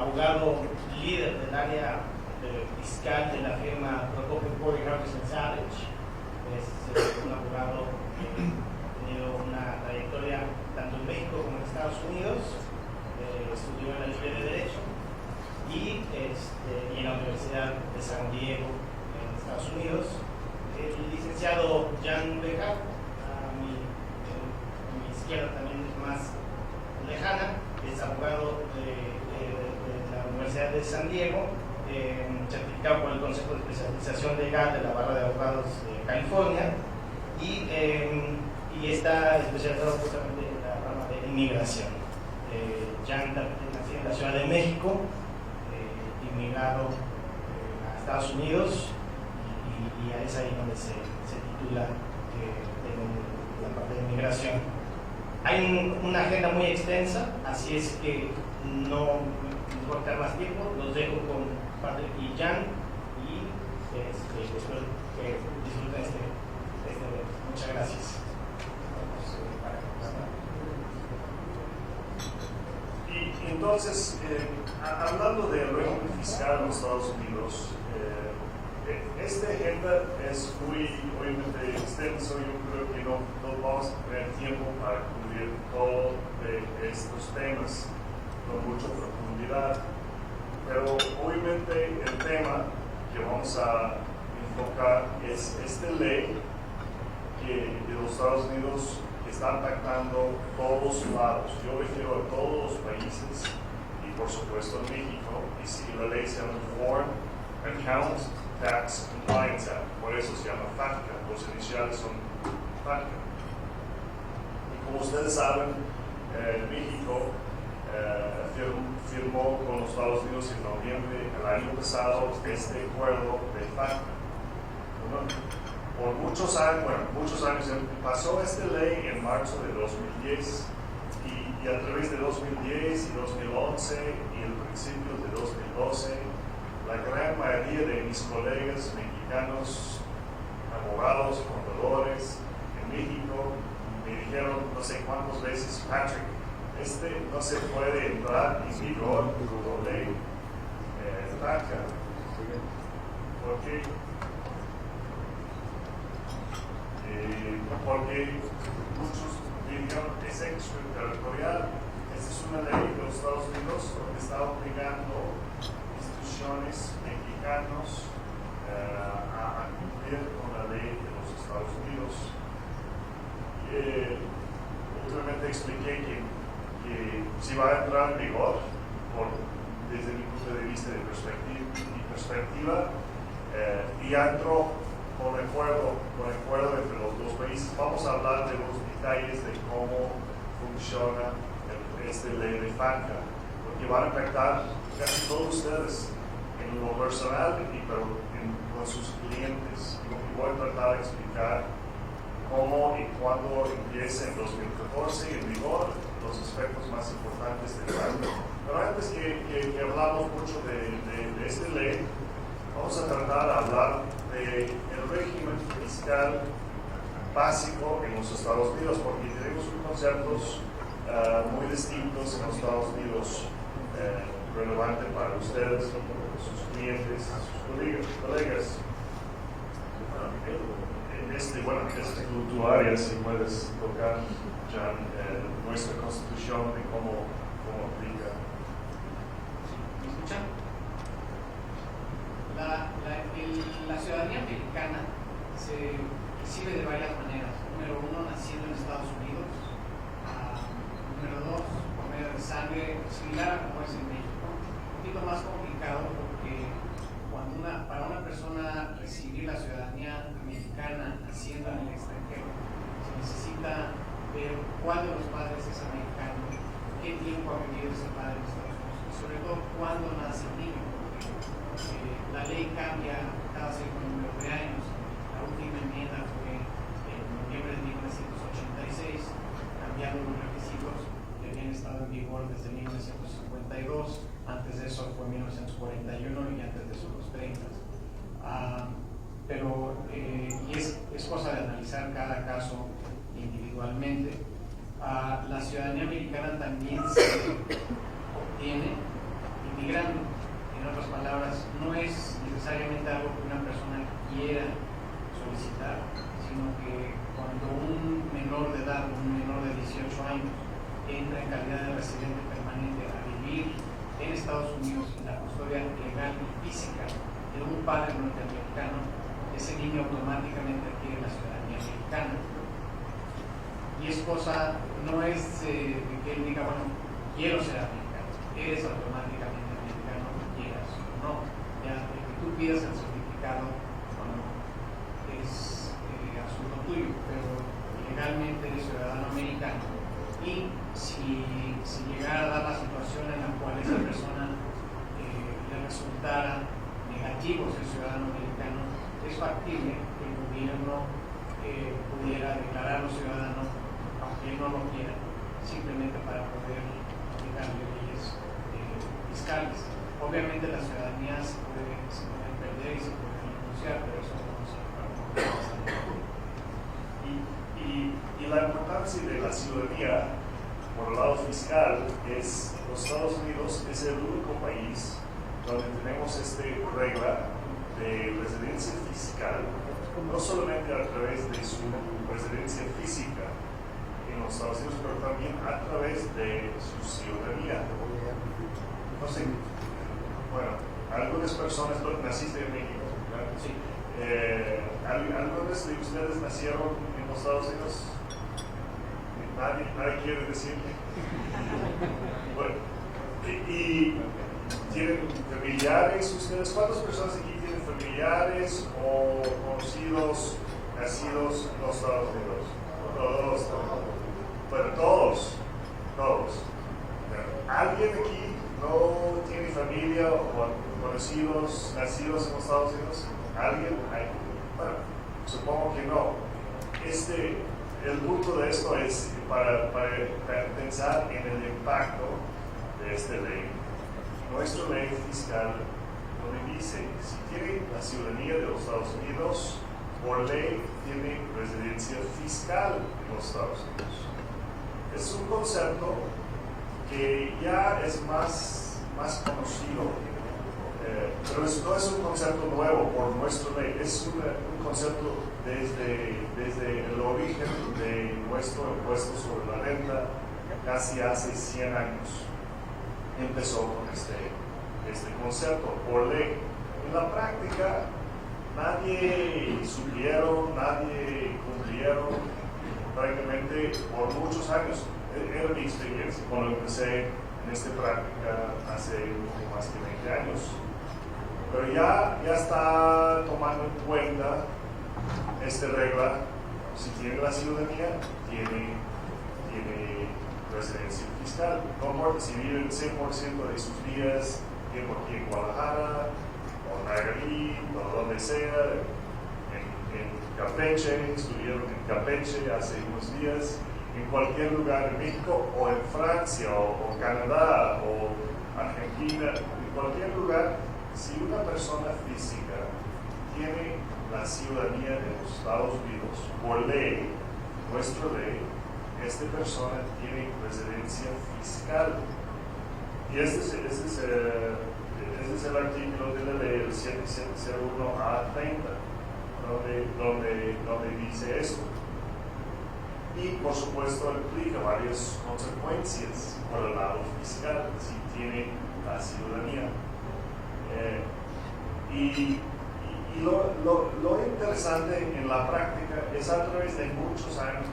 abogado líder del área fiscal de la firma Procopio Corey Harbison Savage. Es un abogado que ha tenido una trayectoria tanto en México como en Estados Unidos. Estudió en la Libre de Derecho y en la Universidad de San Diego en Estados Unidos. El licenciado Jan Bejar, a mi izquierda también es más lejana, es abogado de la Universidad de San Diego, certificado por el Consejo de Especialización Legal de la Barra de Abogados de California y está especializado justamente en la rama de inmigración. Jan nació en la Ciudad de México, inmigrado a Estados Unidos y es ahí donde se titula en la parte de inmigración. Hay una agenda muy extensa, así es que no voy a quitar más tiempo, los dejo con Padre y Jan y espero que disfruten este evento. Muchas gracias. Y entonces, hablando del régimen fiscal en los Estados Unidos, esta agenda es muy, obviamente, extenso. Yo creo que no vamos a tener tiempo para cubrir todos estos temas con mucha profundidad, pero obviamente el tema que vamos a enfocar es esta ley que de los Estados Unidos que está impactando todos lados. Yo refiero a todos los países y por supuesto en México, y si la ley se llama Foreign Account Tax Compliance Act, por eso se llama FATCA, los iniciales son FATCA. Y como ustedes saben, México firmó con los Estados Unidos en noviembre del año pasado este acuerdo de FATCA. Por muchos años pasó esta ley en marzo de 2010 y a través de 2010 y 2011 y el principio de 2012, la gran mayoría de mis colegas mexicanos, abogados, contadores en México, me dijeron no sé cuántas veces, Patrick, no se puede entrar en vigor con ley FATCA. Porque muchos dijeron que es extraterritorial. Esta es una ley de los Estados Unidos donde está obligando instituciones mexicanos a cumplir con la ley de los Estados Unidos. Últimamente expliqué que si va a entrar en vigor, desde mi punto de vista de perspectiva, y ya entró con acuerdo entre los dos países. Vamos a hablar de los detalles de cómo funciona esta ley de FATCA, porque van a impactar casi todos ustedes en lo personal con sus clientes. Y voy a tratar de explicar cómo y cuándo empieza en 2014 en vigor los aspectos más importantes de FATCA. Pero antes que hablamos mucho de esta ley, vamos a tratar de hablar del régimen fiscal básico en los Estados Unidos, porque tenemos conceptos muy distintos en los Estados Unidos, relevante para ustedes, sus clientes, sus colegas. Esta es tu área, si puedes tocar, Jan, nuestra Constitución y cómo aplica. ¿Me escuchan? La ciudadanía americana se recibe de varias maneras. Número uno, naciendo en Estados Unidos. Número dos, por medio de sangre, similar a como es en México. Un poquito más complicado porque para una persona recibir la ciudadanía americana naciendo en el extranjero, se necesita ver cuál de los padres es americano, qué tiempo ha vivido ese padre en Estados Unidos y sobre todo cuándo nace el niño. La ley cambia cada cierto número de años. La última enmienda fue en noviembre de 1986, cambiando los requisitos que habían estado en vigor desde 1952. Antes de eso fue 1941 y antes de eso los 30. Y es cosa de analizar cada caso individualmente. La ciudadanía americana también se obtiene, y migrando. En otras palabras, no es necesariamente algo que una persona quiera solicitar, sino que cuando un menor de edad, un menor de 18 años, entra en calidad de residente permanente a vivir en Estados Unidos en la custodia legal y física de un padre norteamericano, ese niño automáticamente adquiere la ciudadanía mexicana. Y es cosa, no es de que él diga, bueno, quiero ser americano, eres automáticamente americano, quieras o no. Ya, el que tú pidas el certificado, bueno, es asunto tuyo, pero legalmente eres ciudadano americano. Y si llegara a dar la situación en la cual esa persona le resultara negativo ser ciudadano americano, es factible que el gobierno pudiera declararlo ciudadano, aunque él no lo quiera, simplemente para poder aplicar leyes fiscales. Obviamente las ciudadanías se pueden perder y se pueden renunciar, pero eso no se y la importancia de la ciudadanía por el lado fiscal es los Estados Unidos es el único país donde tenemos esta regla de residencia fiscal, no solamente a través de su residencia física en los Estados Unidos, pero también a través de su ciudadanía. No sé, bueno, algunas personas, naciste en México, ¿verdad? Sí. ¿Algunos de ustedes nacieron en los Estados Unidos? Nadie quiere decirme. Bueno, y ¿tienen familiares ustedes? ¿Cuántas personas aquí tienen familiares o conocidos nacidos en los Estados Unidos? Todos. Bueno, todos. ¿Alguien aquí no tiene familia o conocidos nacidos en los Estados Unidos? ¿Alguien? Bueno, supongo que no. El punto de esto es para pensar en el impacto de esta ley. Nuestra ley fiscal donde dice, si tiene la ciudadanía de los Estados Unidos, por ley tiene residencia fiscal en los Estados Unidos. Es un concepto que ya es más conocido, pero no es un concepto nuevo por nuestra ley, es un concepto desde el origen de nuestro impuesto sobre la renta, casi hace 100 años. Empezó con este concepto por ley. En la práctica, nadie supieron, nadie cumplieron, prácticamente por muchos años. Era mi experiencia cuando empecé en esta práctica hace poco más que 20 años. Pero ya está tomando en cuenta esta regla. Si tiene la ciudadanía, tiene residencia fiscal. No importa si viven 100% de sus días, tiempo aquí en Guadalajara, o Nayarit, o donde sea, en Campeche, estuvieron en Campeche hace unos días, en cualquier lugar en México, o en Francia, o Canadá, o Argentina, en cualquier lugar, si una persona física tiene la ciudadanía de los Estados Unidos, por ley, nuestra ley, esta persona tiene residencia fiscal. Y este es el artículo de la ley, el 7701A30, donde dice esto. Y por supuesto implica varias consecuencias por el lado fiscal, si tiene la ciudadanía. Y lo interesante en la práctica es a través de muchos años,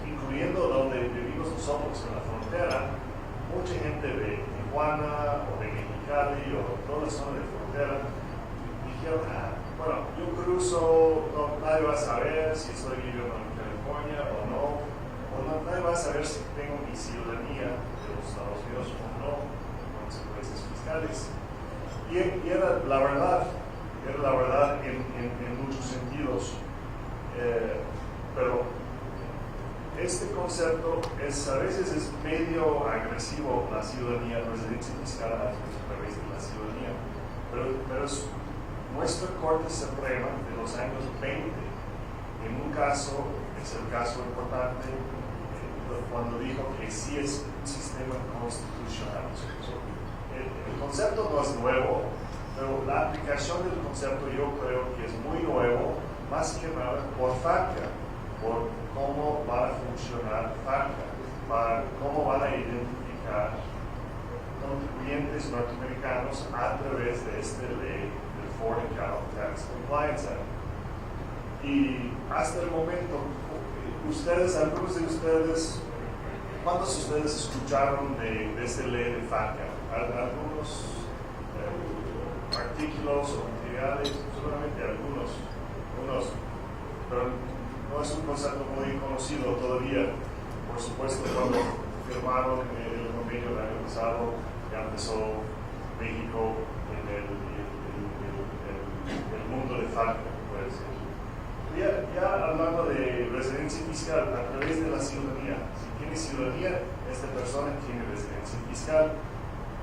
incluyendo donde vivimos nosotros en la frontera, mucha gente de Tijuana o de Mexicali o toda la zona de frontera dijeron, bueno, yo cruzo, nadie va a saber si estoy viviendo en California o nadie va a saber si tengo mi ciudadanía de los Estados Unidos o no, consecuencias fiscales. Y era la verdad en muchos sentidos, pero este concepto a veces es medio agresivo, la ciudadanía, residencia fiscal a través de la ciudadanía, pero es nuestra Corte Suprema de los años 20, en un caso, es el caso importante, cuando dijo que sí es un sistema constitucional. El concepto no es nuevo, pero la aplicación del concepto yo creo que es muy nuevo, más que nada por FATCA, por cómo va a funcionar FATCA, cómo van a identificar contribuyentes norteamericanos a través de esta ley del Foreign Account Tax Compliance Act. Y hasta el momento, algunos de ustedes, ¿cuántos de ustedes escucharon de esta ley de FATCA? Algunos artículos o materiales, seguramente algunos, pero no es un concepto muy conocido todavía. Por supuesto, cuando firmaron el convenio el año pasado, ya empezó México en el mundo de FATCA, puede decir. Ya hablando de residencia fiscal a través de la ciudadanía. Si tiene ciudadanía, esta persona tiene residencia fiscal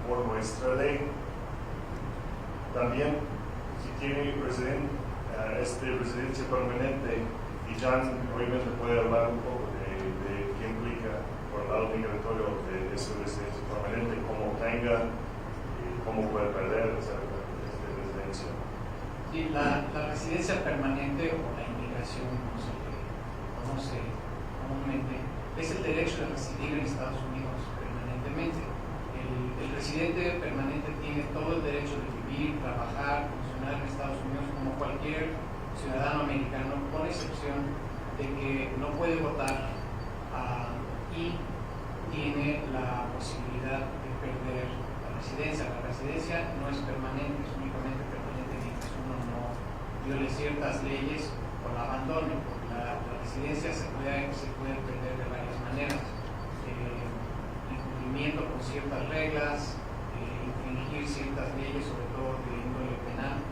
por nuestra ley. También, si tiene residencia permanente, y Jan obviamente puede hablar un poco de qué implica por el lado migratorio de esa residencia permanente, cómo tenga, cómo puede perder esa residencia. Sí, la residencia permanente o la inmigración, como se le conoce comúnmente, es el derecho de residir en Estados Unidos permanentemente. El residente permanente tiene todo el derecho de vivir, trabajar, funcionar en Estados Unidos como cualquier ciudadano americano, con excepción de que no puede votar y tiene la posibilidad de perder la residencia. La residencia no es permanente, es únicamente permanente mientras uno no viole ciertas leyes o la abandone. La residencia se puede perder de varias maneras. Incumplimiento con ciertas reglas, infringir ciertas leyes, sobre todo de índole penal,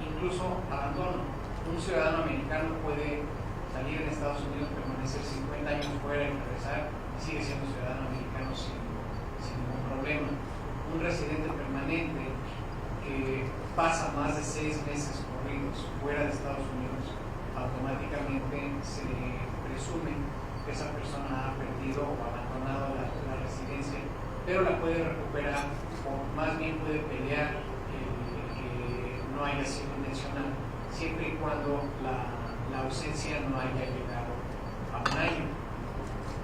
incluso abandono. Un ciudadano americano puede salir en Estados Unidos, permanecer 50 años fuera y regresar y sigue siendo ciudadano americano sin ningún problema. Un residente permanente que pasa más de 6 meses corridos fuera de Estados Unidos, automáticamente se presume que esa persona ha perdido o abandonado la residencia, pero la puede recuperar o más bien puede pelear que no haya sido intencional, siempre y cuando la ausencia no haya llegado a un año.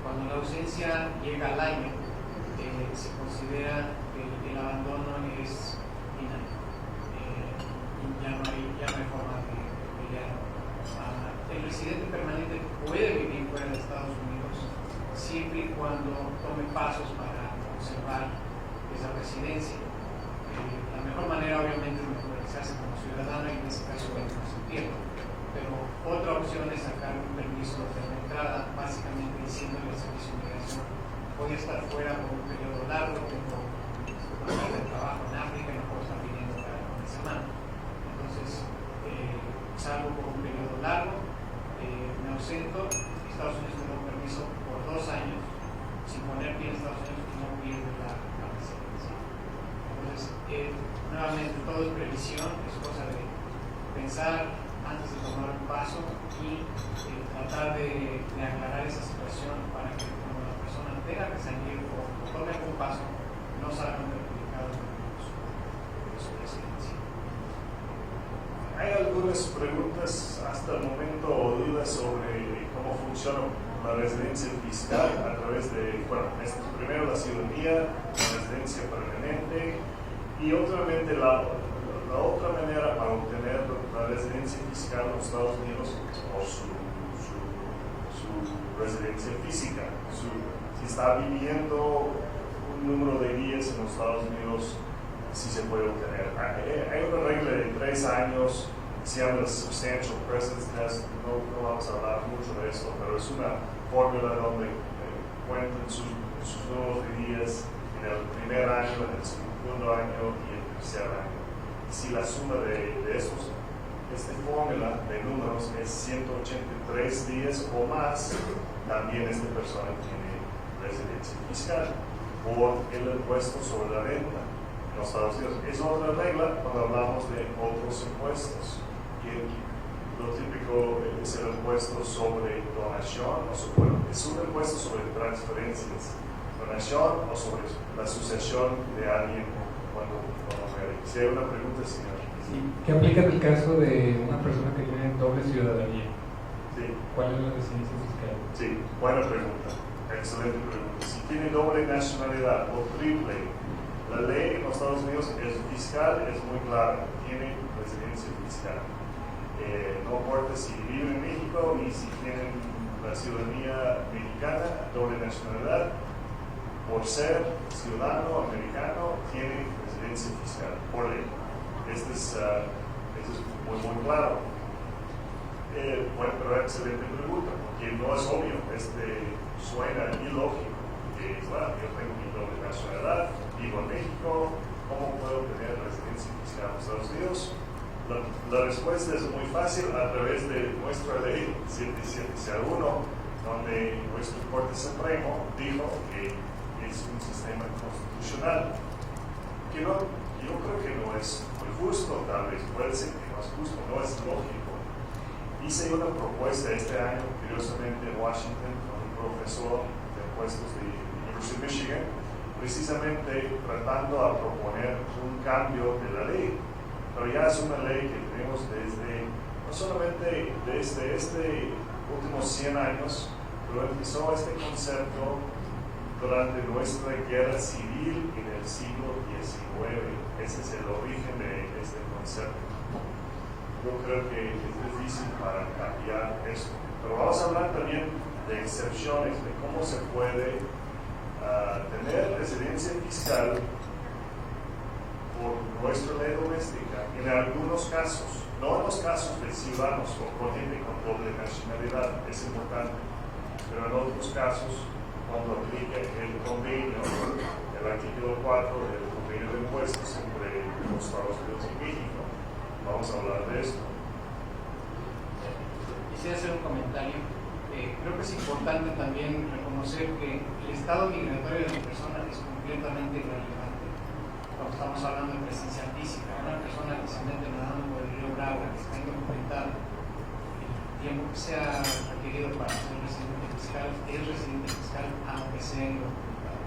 Cuando la ausencia llega al año, se considera que el abandono es final. Ya no hay forma de pelear. El residente permanente puede vivir fuera de Estados Unidos siempre y cuando tome pasos para conservar esa residencia. La mejor manera obviamente es naturalizarse como ciudadano y en ese caso su tiempo. Pero otra opción es sacar un permiso de entrada, básicamente diciéndole al servicio de migración: voy a estar fuera por un periodo largo, tengo problemas de trabajo en África y no puedo estar viniendo cada semana. Entonces, salgo por un periodo largo, me ausento, Estados Unidos me da un permiso por 2 años, sin poner pie en Estados Unidos y no pierde la residencia. Entonces, nuevamente, todo es previsión, es cosa de pensar antes de tomar un paso y tratar de aclarar esa situación para que cuando la persona tenga que salir o tome algún paso, no salgan perjudicados de su residencia. ¿Hay algunas preguntas hasta el momento o dudas sobre cómo funciona la residencia fiscal a través de, primero la ciudadanía, la residencia permanente y obviamente la otra manera para obtener la residencia fiscal en los Estados Unidos o su residencia física? Si está viviendo un número de días en los Estados Unidos, sí se puede obtener. Hay una regla de 3 años, se llama el Substantial Presence Test. No vamos a hablar mucho de esto, pero es una fórmula donde cuentan sus números de días en el primer año, en el segundo año y el tercer año. Si la suma de estos, esta fórmula de números es 183 días o más, también esta persona tiene residencia fiscal por el impuesto sobre la renta en los Estados Unidos. Es otra regla cuando hablamos de otros impuestos. Lo típico es el impuesto sobre donación, es un impuesto sobre transferencias, donación o sobre la sucesión de alguien cuando muere. Si hay una pregunta, señor. Sí. ¿Qué aplica en el caso de una persona que tiene doble ciudadanía? Sí. ¿Cuál es la residencia fiscal? Sí, buena pregunta. Excelente pregunta. Si tiene doble nacionalidad o triple, la ley en los Estados Unidos es fiscal, es muy clara, tiene residencia fiscal. No importa si viven en México y si tienen la ciudadanía mexicana, doble nacionalidad, por ser ciudadano americano, tiene residencia fiscal, por ley. Esto es muy claro. Bueno, pero excelente pregunta, porque no es obvio, suena ilógico. Bueno, yo tengo mi doble nacionalidad, vivo en México, ¿cómo puedo tener residencia fiscal en los Estados Unidos? La respuesta es muy fácil a través de nuestra ley 7701, donde nuestro Corte Supremo dijo que es un sistema constitucional, que yo creo que no es muy justo, tal vez puede ser que no es justo, no es lógico. Hice una propuesta este año, curiosamente en Washington, con un profesor de impuestos de University of Michigan, precisamente tratando a proponer un cambio de la ley. Pero ya es una ley que tenemos no solamente desde últimos 100 años, pero empezó este concepto durante nuestra guerra civil en el siglo XIX. Ese es el origen de este concepto. Yo creo que es difícil para cambiar eso. Pero vamos a hablar también de excepciones, de cómo se puede tener residencia fiscal por nuestra ley doméstica en algunos casos, no en los casos de ciudadanos o con gente con doble nacionalidad, es importante, pero en otros casos, cuando aplica el convenio, el artículo 4 del convenio de impuestos entre los Estados Unidos y México. Vamos a hablar de esto. Quisiera hacer un comentario. Creo que es importante también reconocer que el estado migratorio de la persona es completamente irrelevante. Cuando estamos hablando de presencia física, una persona que se mete nadando por el río Bravo, que está indocumentada, el tiempo que sea requerido para ser residente fiscal, es residente fiscal, aunque sea indocumentado.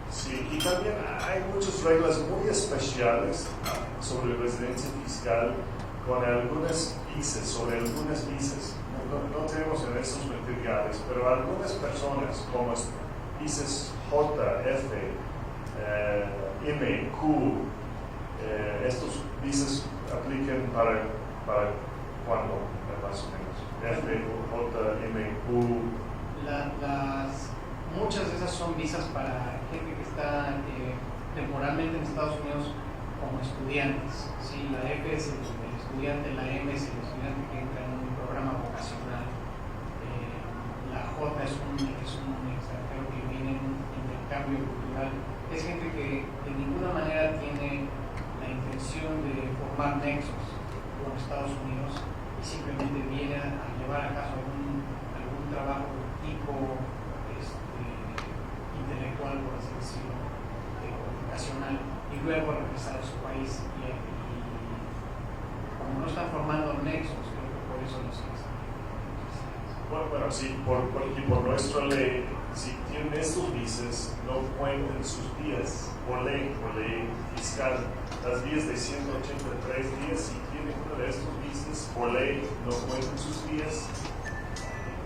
Sí, y también hay muchas reglas muy especiales sobre residencia fiscal con algunas visas, sobre algunas visas. No tenemos en estos materiales, pero algunas personas como visas J, F, M, Q, estos visas aplican para ¿cuándo? Más o menos. F, J, M, Q. Muchas de esas son visas para gente que está temporalmente en Estados Unidos como estudiantes. Sí, la F es el estudiante, la M es el estudiante que entra en un programa vocacional. La J es un extranjero que viene en un intercambio cultural. Es gente que de ninguna manera tiene la intención de formar nexos con Estados Unidos y simplemente viene a llevar a cabo algún trabajo de tipo intelectual, por así decirlo, vocacional, y luego regresar a su país. Y como no están formando nexos, creo que por eso no se les. Bueno, sí, por nuestra ley, si tienen estos visas, no cuentan sus días por ley fiscal. Las días de 183 días, si tienen uno de estos visas, por ley no cuentan sus días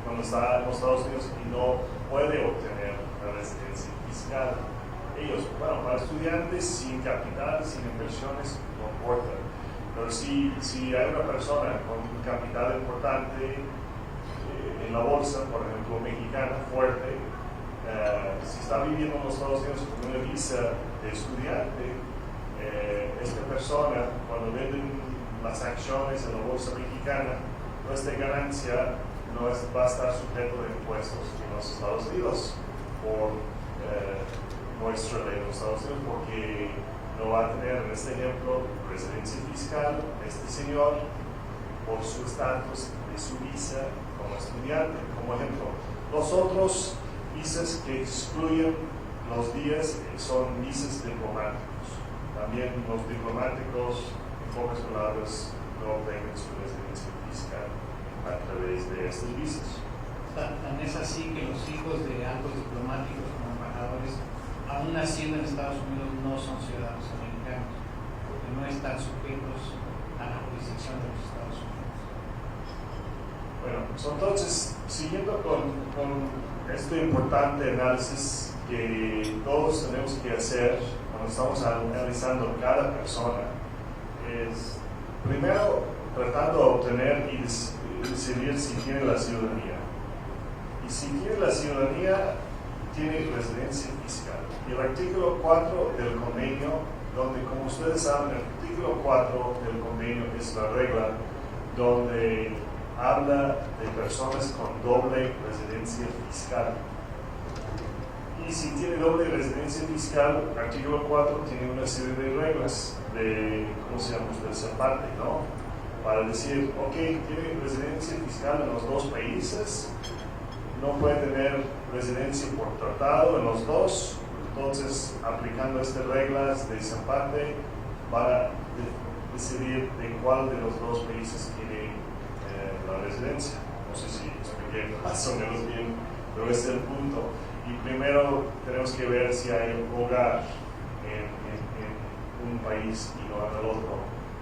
cuando está en los Estados Unidos y no puede obtener la residencia fiscal. Ellos, bueno, para estudiantes sin capital, sin inversiones, no importa. Pero si hay una persona con un capital importante en la bolsa, por ejemplo, mexicana, fuerte, si está viviendo en los Estados Unidos con una visa de estudiante, esta persona, cuando venden las acciones en la bolsa mexicana, nuestra ganancia va a estar sujeto de impuestos en los Estados Unidos por nuestra ley en los Estados Unidos, porque no va a tener, en este ejemplo, residencia fiscal este señor por su estatus de su visa como estudiante. Como ejemplo, los otros visas que excluyen los días son visas diplomáticos. También los diplomáticos, en pocas palabras, no obtienen su residencia fiscal a través de estas visas. Tan es así que los hijos de altos diplomáticos como embajadores aún naciendo en Estados Unidos no son ciudadanos americanos, porque no están sujetos a la jurisdicción de los Estados Unidos. Bueno, entonces, siguiendo con este importante análisis que todos tenemos que hacer cuando estamos analizando cada persona, es primero tratando de obtener y decidir si tiene la ciudadanía. Y si tiene la ciudadanía, tiene residencia fiscal. Y el artículo 4 del convenio, donde, como ustedes saben, el artículo 4 del convenio es la regla donde habla de personas con doble residencia fiscal. Y si tiene doble residencia fiscal, el artículo 4 tiene una serie de reglas de, ¿cómo se llama? De esa parte, ¿no? Para decir, ok, tiene residencia fiscal en los dos países, no puede tener residencia por tratado en los dos, entonces aplicando estas reglas de esa parte van a decidir de cuál de los dos países tiene la residencia. No sé si expliqué más o menos bien, pero ese es el punto. Y primero tenemos que ver si hay un hogar en un país y no en el otro.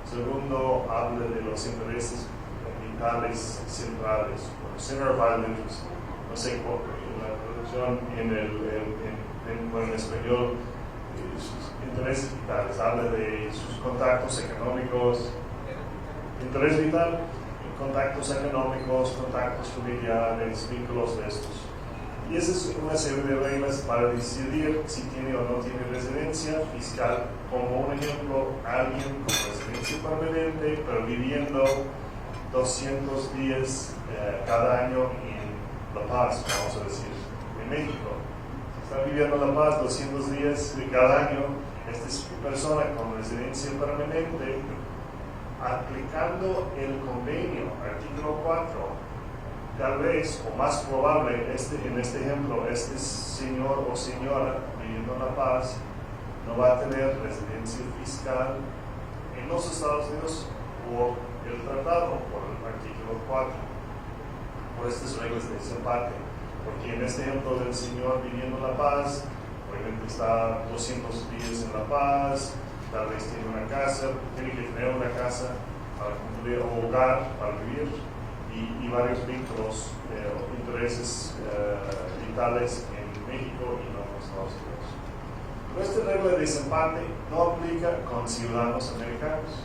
Segundo, habla de los intereses vitales centrales, o center vital interest. No sé cuál la traducción en español, sus intereses vitales, habla de sus contactos económicos, interés vital, contactos económicos, contactos familiares, vínculos de estos. Y esa es una serie de reglas para decidir si tiene o no tiene residencia fiscal. Como un ejemplo, alguien con residencia permanente, pero viviendo 200 días cada año en La Paz, vamos a decir, en México. Si está viviendo en La Paz 200 días de cada año, esta es una persona con residencia permanente, aplicando el convenio, artículo 4, tal vez, o más probable, en este ejemplo, este señor o señora viviendo en La Paz no va a tener residencia fiscal en los Estados Unidos por el tratado, por el artículo 4, por estas reglas de esa parte. Porque en este ejemplo del señor viviendo en La Paz, obviamente está 200 días en La Paz, tal vez tiene una casa, tiene que tener una casa para cumplir, o hogar para vivir, y varios vínculos, intereses vitales en México y no en los Estados Unidos. Pero esta regla de desempate no aplica con ciudadanos americanos,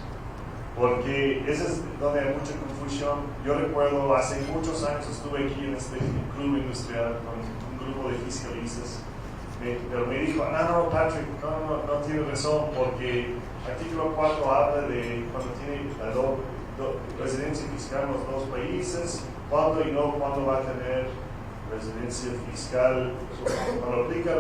porque ese es donde hay mucha confusión. Yo recuerdo hace muchos años estuve aquí en este club industrial con un grupo de fiscalistas, pero me dijo, no, Patrick, no tiene razón, porque artículo 4 habla de cuando tiene residencia fiscal en los dos países, cuándo y no cuándo va a tener residencia fiscal. Cuando aplica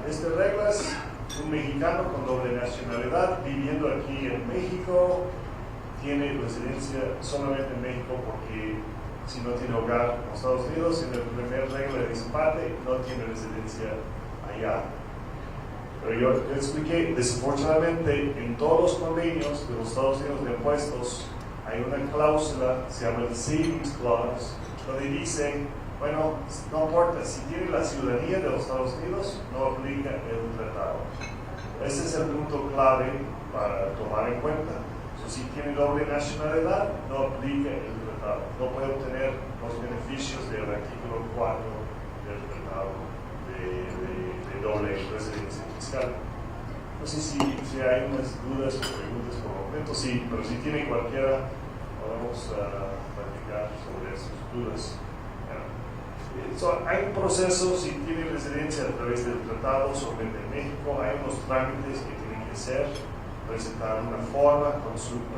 estas reglas, un mexicano con doble nacionalidad viviendo aquí en México tiene residencia solamente en México, porque si no tiene hogar en los Estados Unidos, en la primera regla de desempate no tiene residencia allá. Pero yo expliqué, desafortunadamente en todos los convenios de los Estados Unidos de impuestos hay una cláusula, se llama el Savings Clause, donde dice, bueno, no importa, si tiene la ciudadanía de los Estados Unidos, no aplica el tratado. Ese es el punto clave para tomar en cuenta. Si tiene doble nacionalidad, no aplica el tratado. No puede obtener los beneficios del artículo 4 del tratado de doble residencia fiscal. No sé si hay unas dudas o preguntas por el momento, sí, pero si tiene cualquiera, podemos platicar sobre esas dudas. Hay un proceso, si tiene residencia a través del tratado, sobre en México, hay unos trámites que tienen que hacer, presentar una forma,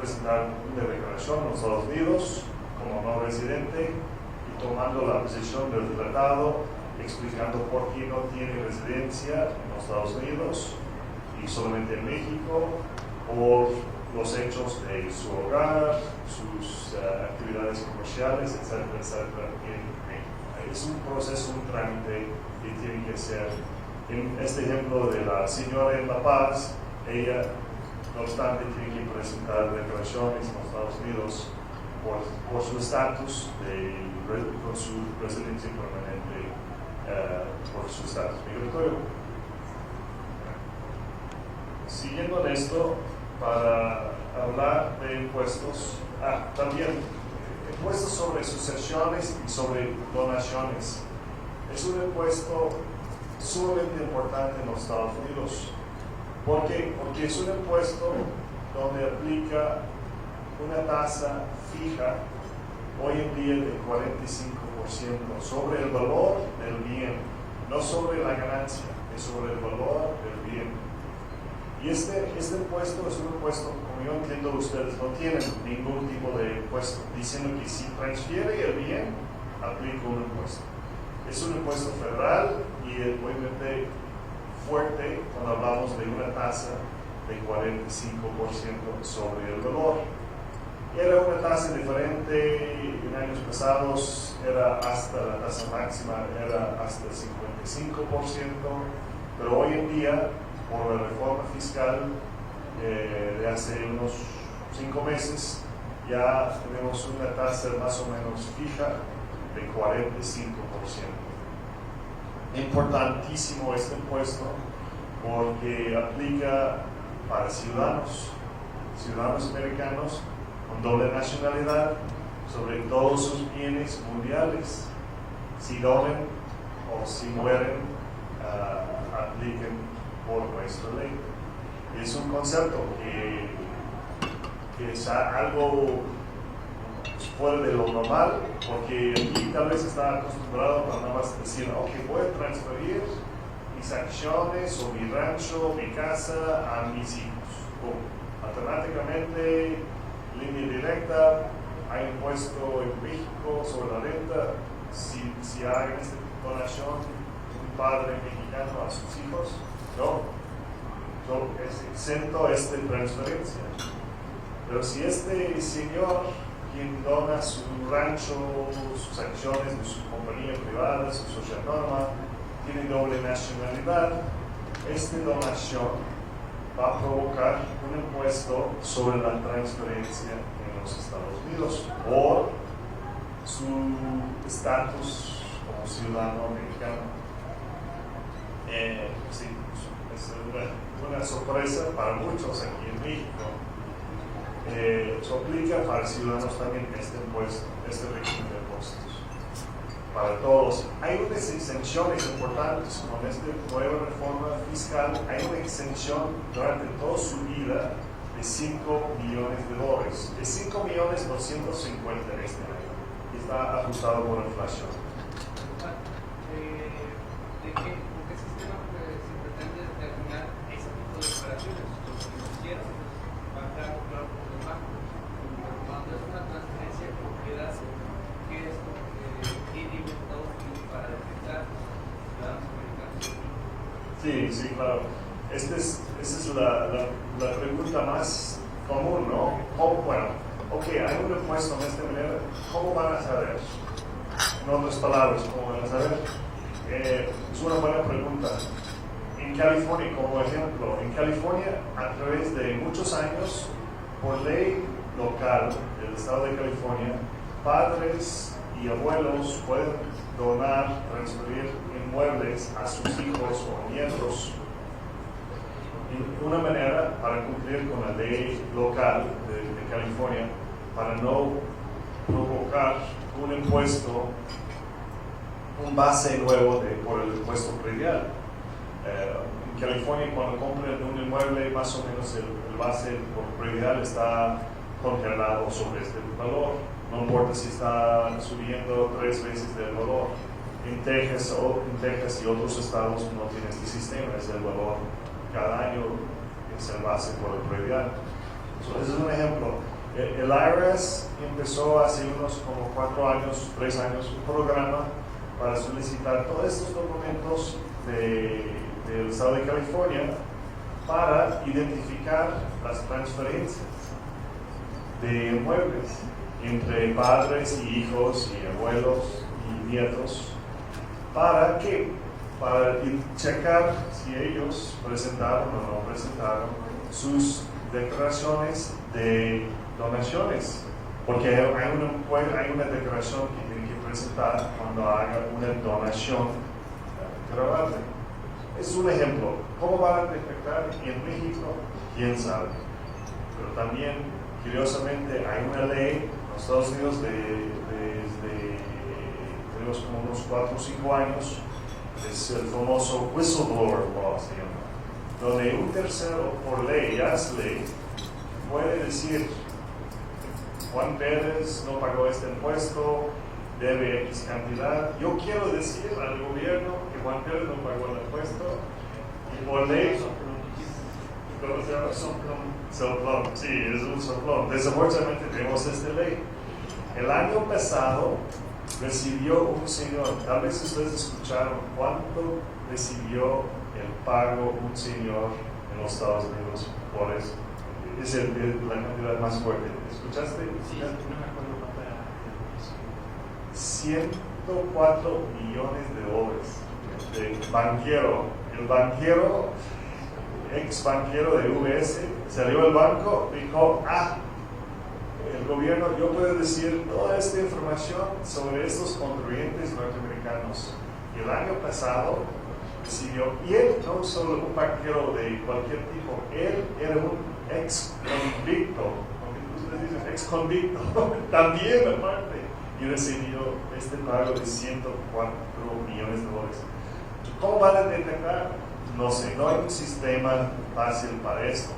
presentar una declaración en los Estados Unidos como no residente, y tomando la posición del tratado, explicando por qué no tiene residencia en los Estados Unidos y solamente en México, por los hechos de su hogar, sus actividades comerciales, etcétera, etcétera, en México. Es un proceso, un trámite que tiene que ser. En este ejemplo de la señora en La Paz, ella, no obstante, tiene que presentar declaraciones en los Estados Unidos por su estatus con su residencia permanente, por su estatus migratorio. siguiendo en esto, para hablar de impuestos, también impuestos sobre sucesiones y sobre donaciones. Es un impuesto sumamente importante en los Estados Unidos. Porque es un impuesto donde aplica una tasa fija hoy en día de 45% sobre el valor del bien, no sobre la ganancia, es sobre el valor del bien. Y este impuesto es un impuesto, como yo entiendo, ustedes no tienen ningún tipo de impuesto, diciendo que si transfiere el bien, aplica un impuesto. Es un impuesto federal y obviamente fuerte cuando hablamos de una tasa de 45% sobre el valor. Era una tasa diferente, en años pasados era hasta la tasa máxima, era hasta el 55%, pero hoy en día, por la reforma fiscal de hace unos 5 meses, ya tenemos una tasa más o menos fija de 45%. Importantísimo este impuesto porque aplica para ciudadanos americanos con doble nacionalidad sobre todos sus bienes mundiales. Si donen o si mueren, apliquen por nuestra ley. Es un concepto que es algo fuera de lo normal, porque aquí tal vez está acostumbrado a nada más decir, ok, voy a transferir mis acciones o mi rancho, mi casa a mis hijos. Automáticamente, línea directa, hay impuesto en México sobre la renta. Si hay esta donación, un padre mexicano a sus hijos, no, es exento esta transferencia. Pero si este señor, quien dona su rancho, sus acciones de su compañía privada, su social norma, tiene doble nacionalidad, esta donación va a provocar un impuesto sobre la transferencia en los Estados Unidos por su estatus como ciudadano americano. Sí, es una sorpresa para muchos aquí en México. Se aplica para ciudadanos también este impuesto, este régimen de impuestos. Para todos. Hay unas exenciones importantes con esta nueva reforma fiscal. Hay una exención durante toda su vida de $5 millones. De $5.250.000 este año. Y está ajustado por inflación. ¿De qué sistema se pretende determinar ese tipo de operaciones? Los financieros van a quedar claro por los bancos. Cuando es una transferencia de propiedad, ¿qué es lo que tiene Estados Unidos para detectar ciudadanos americanos? Sí, claro. Esa es la pregunta más común, ¿no? Hay un impuesto de esta manera, ¿cómo van a saber? En otras palabras, ¿cómo van a saber? Es una buena pregunta. En California, como ejemplo, a través de muchos años, por ley local del estado de California, padres y abuelos pueden donar, transferir inmuebles a sus hijos o nietos. Y una manera para cumplir con la ley local de California, para no provocar un impuesto, un base nuevo por el impuesto predial. En California, cuando compran un inmueble, más o menos el base por predial está congelado sobre este valor. No importa si está subiendo 3 veces del valor. En Texas y otros estados no tienen este sistema, es el valor cada año, es el base por el predial. Ese es un ejemplo. El IRS empezó hace unos como 3 años, un programa para solicitar todos estos documentos del estado de California para identificar las transferencias de inmuebles entre padres y hijos y abuelos y nietos. ¿Para qué? Para checar si ellos presentaron o no presentaron sus declaraciones de donaciones, porque hay una declaración que tienen que presentar cuando haga una donación grabable. es un ejemplo. ¿Cómo van a detectar en México? ¿Quién sabe? Pero también, curiosamente, hay una ley en los Estados Unidos desde tenemos como unos 4 o 5 años, es el famoso whistleblower law, se llama, donde un tercero por ley, ya es ley, puede decir: Juan Pérez no pagó este impuesto, debe X cantidad. Yo quiero decir al gobierno que Juan Pérez no pagó el impuesto, y por ley, ¿cómo se llama? Soplón. Sí, es un soplón. Desafortunadamente tenemos esta ley. El año pasado recibió un señor, tal vez ustedes escucharon cuánto recibió el pago un señor en los Estados Unidos por eso. Es la cantidad más fuerte. ¿Escuchaste? Sí, no me acuerdo cuánto era. 104 millones de dólares. El banquero, ex banquero de UBS, salió del banco y dijo: el gobierno, yo puedo decir toda esta información sobre estos contribuyentes norteamericanos. Y el año pasado recibió, y él no solo un banquero de cualquier tipo, él era un ex convicto, también aparte, y recibió este pago de 104 millones de dólares. ¿Cómo van a detectar? No sé, no hay un sistema fácil para esto,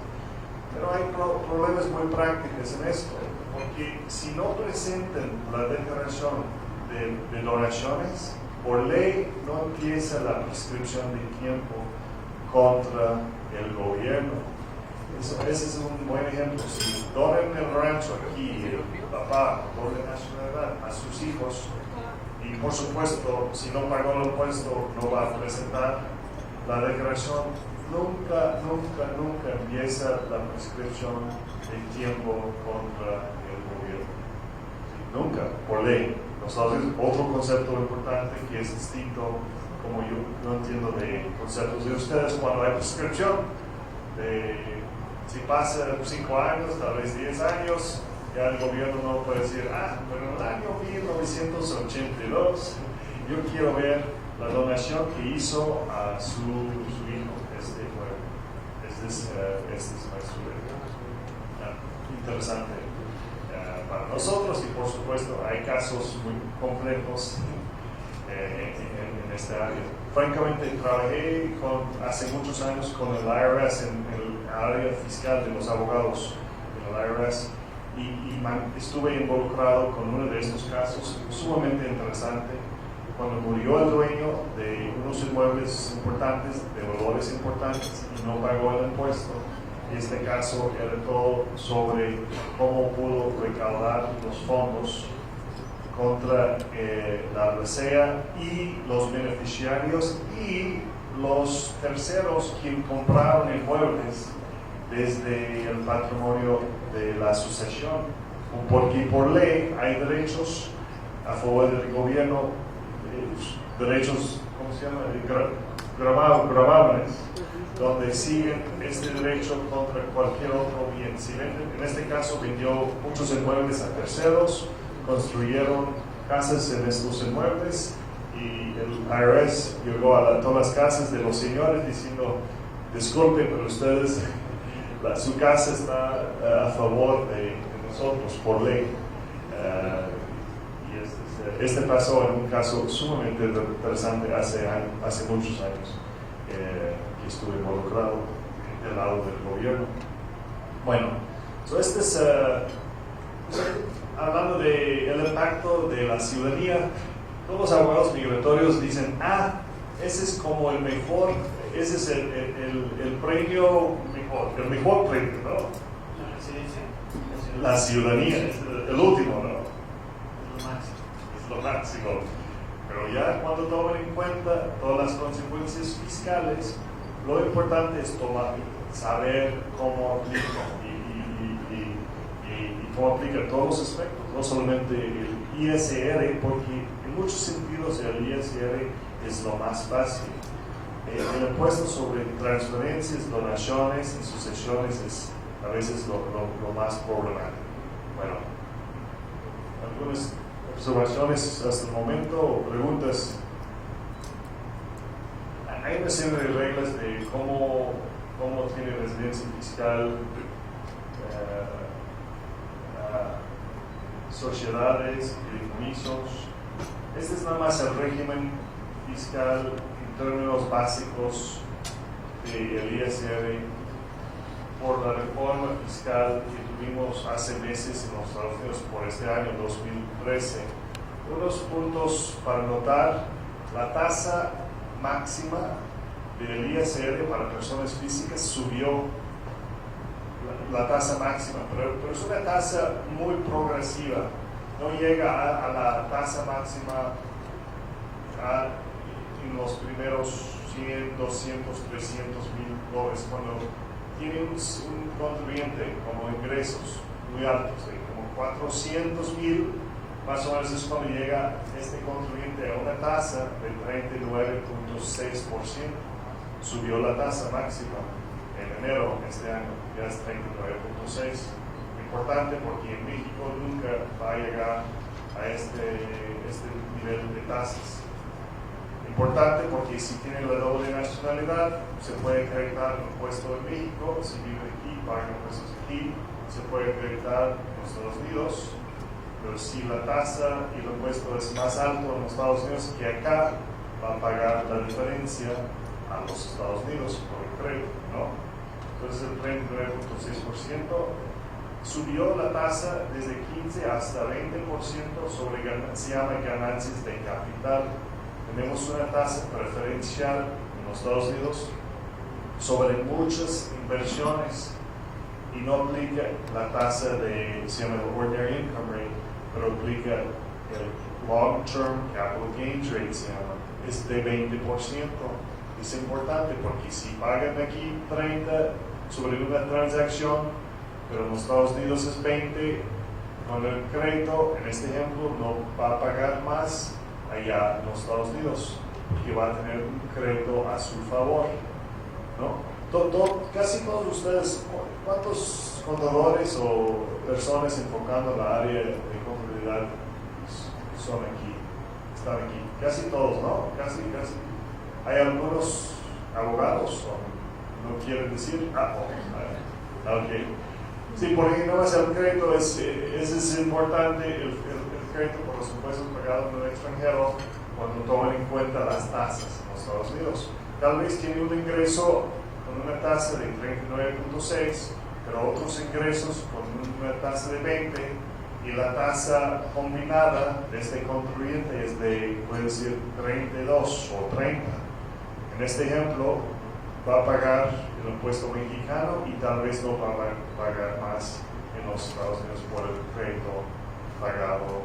pero hay problemas muy prácticos en esto, porque si no presentan la declaración de donaciones, por ley no empieza la prescripción de tiempo contra el gobierno. Ese es un buen ejemplo. Si donan el rancho aquí, el papá doble nacionalidad a sus hijos, y por supuesto, si no pagó el impuesto, no va a presentar la declaración, nunca empieza la prescripción de tiempo contra el gobierno. Nunca, por ley. Otro concepto importante que es distinto, como yo no entiendo de conceptos de ustedes, cuando hay prescripción, si pasa 5 años, tal vez 10 años, ya el gobierno no puede decir: pero en el año 1982 yo quiero ver la donación que hizo a su hijo. Este es interesante para nosotros, y por supuesto hay casos muy complejos en esta área. Francamente, trabajé hace muchos años con el IRS en el área fiscal de los abogados del IRS, y estuve involucrado con uno de estos casos sumamente interesante. Cuando murió el dueño de unos inmuebles importantes, de valores importantes, y no pagó el impuesto. Este caso era todo sobre cómo pudo recaudar los fondos contra la RCEA y los beneficiarios y los terceros que compraron inmuebles desde el patrimonio de la sucesión, porque por ley hay derechos a favor del gobierno, derechos, ¿cómo se llama?, gravávenes, donde siguen este derecho contra cualquier otro bien. Si venden, en este caso vendió muchos inmuebles a terceros, construyeron casas en estos inmuebles, y el IRS llegó a todas las casas de los señores diciendo: disculpen, pero ustedes, su casa está a favor de nosotros por ley. Y este pasó en un caso sumamente interesante hace muchos años, que estuve involucrado del lado del gobierno. Bueno, este es hablando del impacto de la ciudadanía. Todos los abogados migratorios dicen: ese es como el mejor, ese es el premio mejor, el mejor premio, ¿no? La residencia. La ciudadanía, es el último, ¿no? Es lo máximo. Lo máximo. Pero ya cuando toman en cuenta todas las consecuencias fiscales, lo importante es saber cómo aplica y cómo aplica todos los aspectos, no solamente el ISR, porque en muchos sentidos el ISR es lo más fácil. El impuesto sobre transferencias, donaciones y sucesiones es a veces lo más problemático. Bueno, algunas observaciones hasta el momento o preguntas. hay una serie de reglas de cómo tiene residencia fiscal sociedades, fideicomisos. Este es nada más el régimen fiscal en términos básicos del ISR por la reforma fiscal que tuvimos hace meses en los Estados Unidos por este año 2013. Unos puntos para notar: la tasa máxima del ISR para personas físicas subió, la tasa máxima, pero es una tasa muy progresiva, no llega a la tasa máxima en los primeros 100, 200, 300 mil dólares, cuando tiene un contribuyente como ingresos muy altos, como 400 mil, más o menos es cuando llega este contribuyente a una tasa del 39.6%. Subió la tasa máxima en enero de este año, ya es 39.6%. Importante porque en México nunca va a llegar a este nivel de tasas. Importante porque si tiene la doble nacionalidad, se puede acreditar un impuesto en México, si vive aquí, paga impuestos aquí, se puede acreditar en los Estados Unidos, pero si la tasa y el impuesto es más alto en los Estados Unidos que acá, va a pagar la diferencia a los Estados Unidos por el crédito, ¿no? Entonces el 39.6% subió la tasa desde 15 hasta 20% sobre, se llama ganancias de capital. Tenemos una tasa preferencial en los Estados Unidos sobre muchas inversiones y no aplica la tasa de, se llama el Ordinary Income Rate, pero aplica el Long Term Capital Gains Rate, se llama, es de 20%. Es importante porque si pagan aquí 30 sobre una transacción, pero en los Estados Unidos es 20, con el crédito, en este ejemplo, no va a pagar más allá en los Estados Unidos, porque va a tener un crédito a su favor, ¿no? Casi todos ustedes, ¿cuántos contadores o personas enfocando en la área de contabilidad son aquí? Están aquí, casi todos, ¿no? Casi. Hay algunos abogados, o no quieren decir, ok. Sí, porque no es el crédito, es importante, el crédito por los impuestos pagados en el extranjero, cuando toman en cuenta las tasas en los Estados Unidos. Tal vez tiene un ingreso con una tasa de 39.6, pero otros ingresos con una tasa de 20, y la tasa combinada de este contribuyente es de, puede decir, 32 o 30. En este ejemplo, va a pagar el impuesto mexicano y tal vez no va a pagar más en los Estados Unidos por el crédito pagado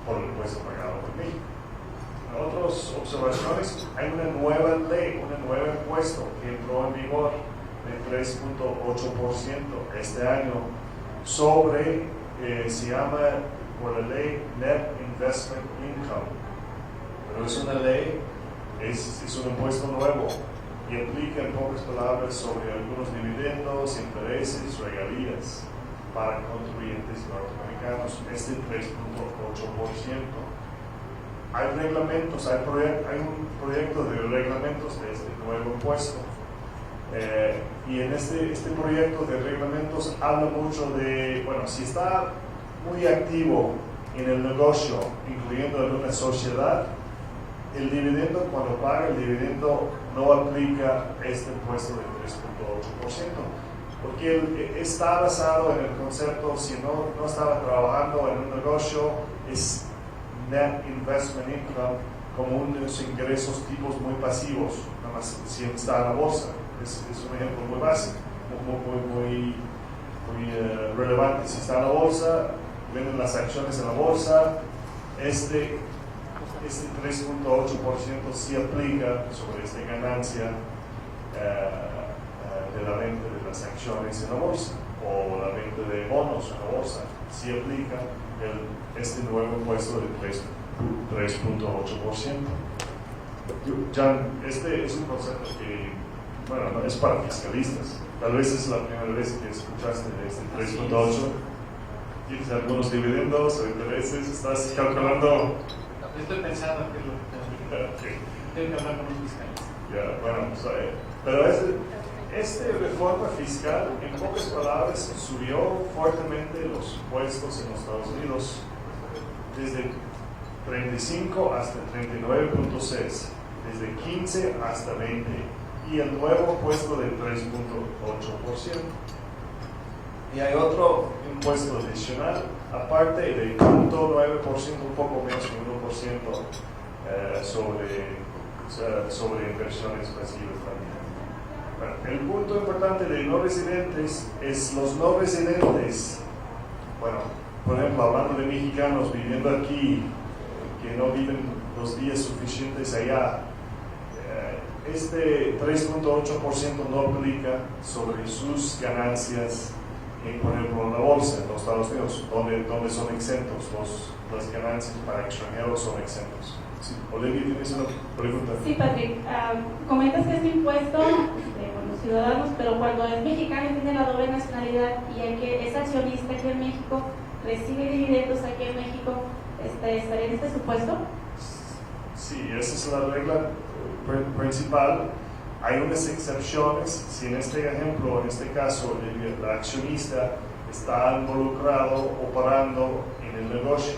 por el impuesto pagado en México. Otras observaciones: hay una nueva ley, un nuevo impuesto que entró en vigor de 3.8% este año sobre, se llama por la ley Net Investment Income, pero es una ley, es un impuesto nuevo y aplica en pocas palabras sobre algunos dividendos, intereses, regalías para contribuyentes norteamericanos, este 3.8%. Hay reglamentos, hay un proyecto de reglamentos de este nuevo impuesto. Y en este proyecto de reglamentos habla mucho de, bueno, si está muy activo en el negocio, incluyendo en una sociedad, el dividendo, cuando paga el dividendo, no aplica este impuesto de 3.8%, porque está basado en el concepto, si no estaba trabajando en un negocio, es net investment income, como unos ingresos tipos muy pasivos, nada más si está en la bolsa. Es un ejemplo muy básico, muy relevante. Si está en la bolsa, venden las acciones en la bolsa, este 3.8% sí aplica sobre esta ganancia de la venta de las acciones en la bolsa o la venta de bonos en la bolsa. Sí aplica este nuevo impuesto de 3.8%. Jan, este es un concepto que, bueno, no es para fiscalistas. Tal vez es la primera vez que escuchaste este 3.8. ¿Tienes algunos dividendos o intereses? ¿Estás calculando? Estoy pensando que es lo que tengo que hablar con un fiscalista. Ya, bueno, pero esta reforma fiscal, en pocas palabras, subió fuertemente los impuestos en los Estados Unidos desde 35 hasta 39.6, desde 15 hasta 20, y el nuevo impuesto del 3.8%. Y hay otro impuesto adicional, aparte de 0.9%, un poco menos que 1%, sobre inversiones pasivas también. Bueno, el punto importante de no residentes es los no residentes. Bueno, por ejemplo, hablando de mexicanos viviendo aquí, que no viven los días suficientes allá, este 3.8% no aplica sobre sus ganancias, por ejemplo, en la bolsa en los Estados Unidos, donde son exentos, las ganancias para extranjeros son exentos. Sí, Olivia, ¿tienes una pregunta? Sí, Patrick, comentas que es un impuesto de los ciudadanos, pero cuando es mexicano y tiene la doble nacionalidad y el que es accionista aquí en México, recibe dividendos aquí en México, ¿estaría en este supuesto? Sí, esa es la regla principal. Hay unas excepciones. Si en este ejemplo, en este caso, el accionista está involucrado, operando en el negocio,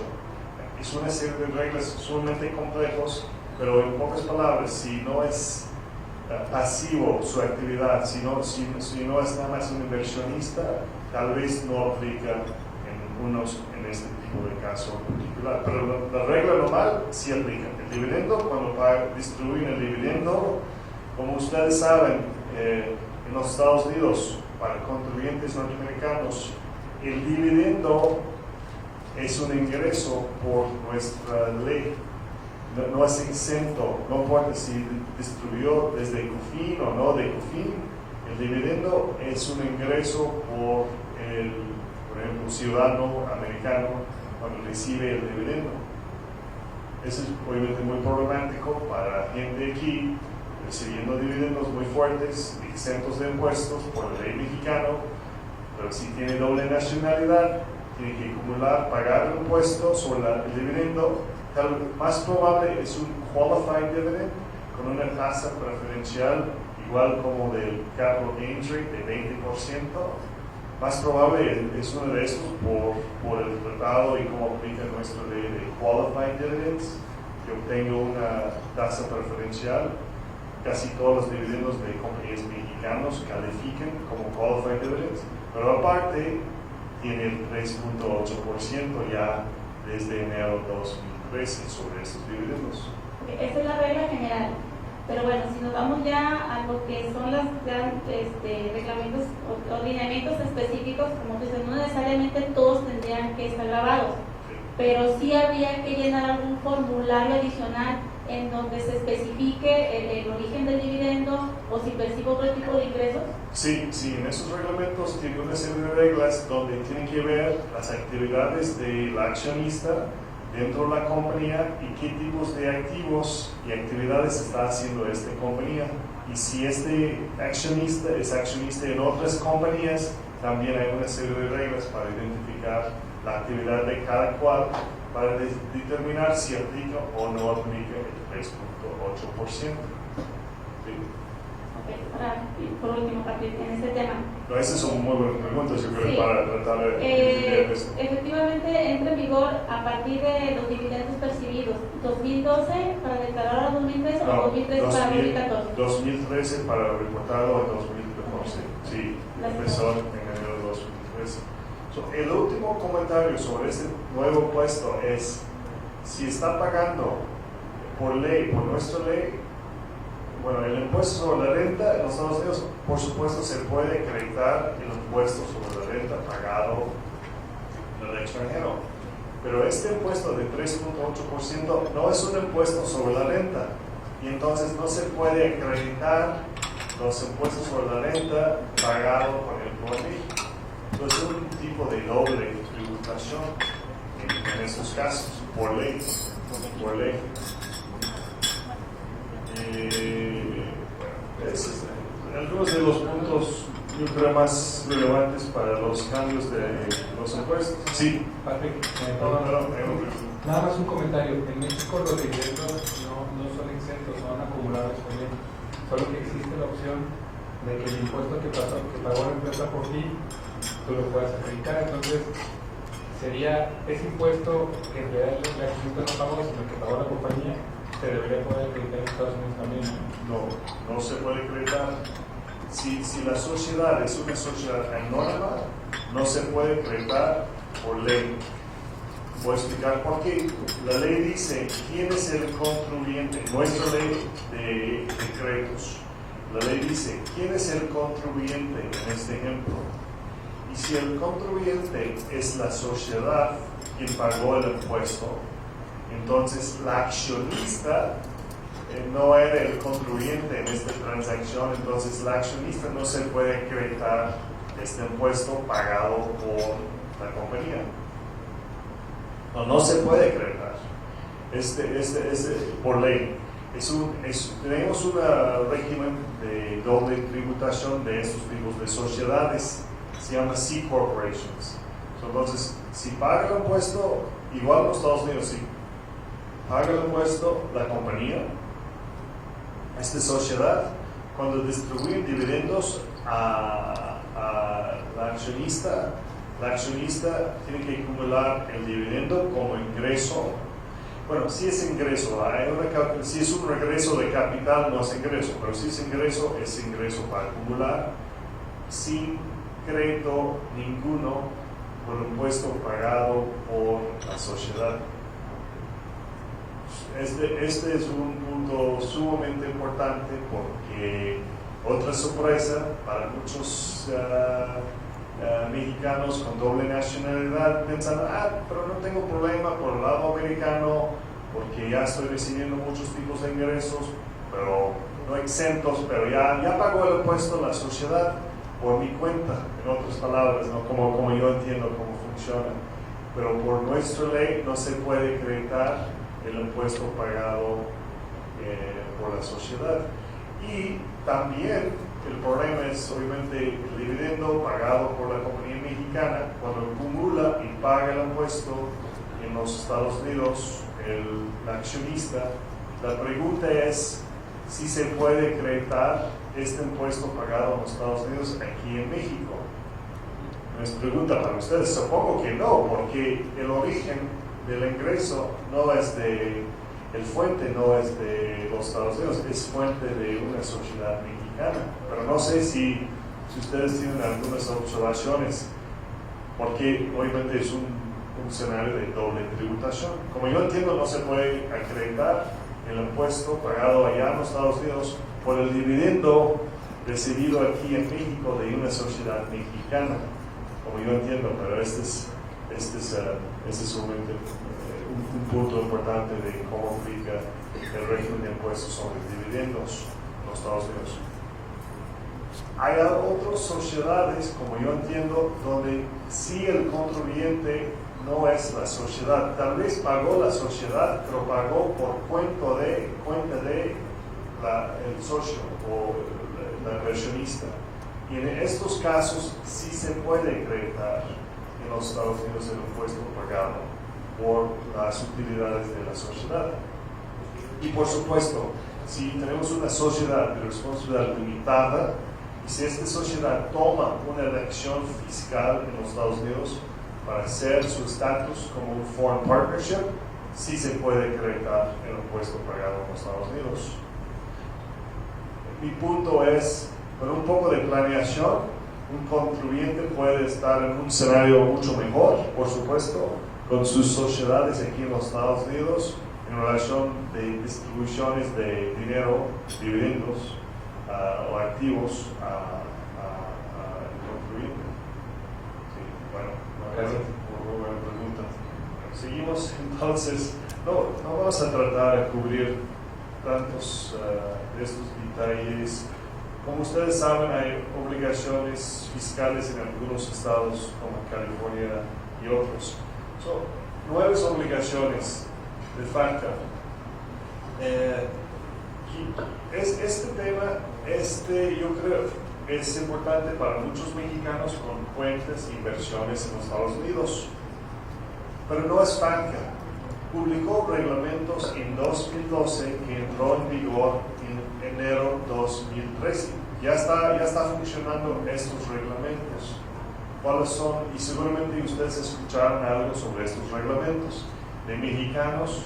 es una serie de reglas sumamente complejas, pero en pocas palabras, si no es pasivo su actividad, si no es nada más un inversionista, tal vez no aplica en este tipo de caso en particular. Pero la regla normal sí aplica. El dividendo, cuando distribuyen el dividendo, como ustedes saben, en los Estados Unidos, para contribuyentes norteamericanos, el dividendo es un ingreso por nuestra ley. No es exento, no importa si distribuyó desde CUFIN o no de CUFIN, el dividendo es un ingreso por ejemplo, ciudadano americano cuando recibe el dividendo. Eso es obviamente muy problemático para gente aquí recibiendo dividendos muy fuertes, exentos de impuestos por la ley mexicana, pero si tiene doble nacionalidad, tiene que acumular, pagar el impuesto sobre el dividendo. Más probable es un qualified dividend con una tasa preferencial igual como del capital gains rate de 20%. Más probable es uno de estos por el tratado y cómo aplica nuestra ley de qualified dividends, que obtengo una tasa preferencial. Casi todos los dividendos de compañías mexicanos califican como qualified dividends, pero aparte tiene el 3.8% ya desde enero de 2013 sobre estos dividendos. Esa es la regla general. Pero bueno, si nos vamos ya a lo que son los reglamentos o lineamientos específicos, como dices, no necesariamente todos tendrían que estar grabados, pero sí habría que llenar algún formulario adicional en donde se especifique el origen del dividendo o si percibo otro tipo de ingresos. Sí, en esos reglamentos tiene una serie de reglas donde tienen que ver las actividades del accionista dentro de la compañía y qué tipos de activos y actividades está haciendo esta compañía. Y si este accionista es accionista en otras compañías, también hay una serie de reglas para identificar la actividad de cada cual para determinar si aplica o no aplica el 3.8%. Por último, Patrick, en este tema. No, esas son muy buenas preguntas, yo creo, Sí. para tratar de entender esto. Efectivamente, entra en vigor a partir de los dividendos percibidos. ¿2012 para declarar a 2013 o 2013 para 2014? 2013 para reportarlo en 2014. Sí, empezó en enero de 2013. El último comentario sobre este nuevo impuesto es: si está pagando por ley, por nuestra ley, bueno, el impuesto sobre la renta en los Estados Unidos, por supuesto, se puede acreditar el impuesto sobre la renta pagado en el extranjero. Pero este impuesto de 3.8% no es un impuesto sobre la renta, y entonces no se puede acreditar los impuestos sobre la renta pagados por el México. Entonces, es un tipo de doble tributación en estos casos, por ley. Esos algunos de los puntos, yo creo, más relevantes para los cambios de los impuestos. Sí. Patrick, Nada más un comentario. En México los dividendos no son exentos, son acumulados también. solo que existe la opción de que el impuesto que pagó la empresa por ti, tú lo puedas acreditar. Entonces, sería ese impuesto que en realidad el accionista no pagó, sino que pagó la compañía, se debería poder acreditar en Estados Unidos también. No se puede acreditar. Si la sociedad es una sociedad anónima, no se puede acreditar por ley. Voy a explicar por qué. La ley dice quién es el contribuyente. Nuestra ley de créditos. La ley dice quién es el contribuyente en este ejemplo. Y si el contribuyente es la sociedad quien pagó el impuesto, entonces la accionista no era el contribuyente en esta transacción, entonces la accionista no se puede acreditar este impuesto pagado por la compañía. No se puede acreditar por ley. Tenemos un régimen de doble tributación de estos tipos de sociedades, se llama C Corporations. Entonces, si paga el impuesto, igual en los Estados Unidos, sí, paga el impuesto la compañía, esta sociedad, cuando distribuyen dividendos a la accionista tiene que acumular el dividendo como ingreso. Bueno, si es ingreso, si es un regreso de capital no es ingreso, pero si es ingreso para acumular sin crédito ninguno por el impuesto pagado por la sociedad. Este es un punto sumamente importante porque otra sorpresa para muchos mexicanos con doble nacionalidad piensan, pero no tengo problema por el lado americano porque ya estoy recibiendo muchos tipos de ingresos, pero no exentos, pero ya pagó el impuesto la sociedad por mi cuenta, en otras palabras, ¿no? como yo entiendo cómo funciona. Pero por nuestra ley no se puede acreditar el impuesto pagado por la sociedad. Y también el problema es obviamente el dividendo pagado por la compañía mexicana cuando acumula y paga el impuesto en los Estados Unidos, el accionista. La pregunta es si se puede acreditar este impuesto pagado en los Estados Unidos aquí en México. Es pregunta para ustedes, supongo que no, porque el origen del ingreso no es el fuente no es de los Estados Unidos, es fuente de una sociedad mexicana. Pero no sé si ustedes tienen algunas observaciones, porque obviamente es un escenario de doble tributación. Como yo entiendo, no se puede acreditar el impuesto pagado allá en los Estados Unidos por el dividendo recibido aquí en México de una sociedad mexicana, como yo entiendo, pero este es solamente un punto importante de cómo aplica el régimen de impuestos sobre dividendos en los Estados Unidos. Hay otras sociedades, como yo entiendo, donde sí el contribuyente no es la sociedad. Tal vez pagó la sociedad, pero pagó por cuenta de el socio o la inversionista. Y en estos casos sí se puede acreditar en los Estados Unidos el impuesto pagado por las utilidades de la sociedad. Y por supuesto, si tenemos una sociedad de responsabilidad limitada, y si esta sociedad toma una elección fiscal en los Estados Unidos para hacer su estatus como un foreign partnership, sí se puede acreditar el impuesto pagado en los Estados Unidos. Mi punto es, con un poco de planeación, un contribuyente puede estar en un escenario mucho mejor, por supuesto, con sus sociedades aquí en los Estados Unidos en relación de distribuciones de dinero, dividendos o activos al contribuyente. Sí, bueno, gracias. Muy buena pregunta. Seguimos entonces, no vamos a tratar de cubrir tantos de estos detalles. Como ustedes saben, hay obligaciones fiscales en algunos estados como California y otros. Son 9 obligaciones de FATCA. Este tema, yo creo, es importante para muchos mexicanos con cuentas e inversiones en los Estados Unidos. Pero no es FATCA. Publicó reglamentos en 2012 que entró en vigor en enero 2013. Ya está funcionando estos reglamentos. ¿Cuáles son? Y seguramente ustedes escucharon algo sobre estos reglamentos de mexicanos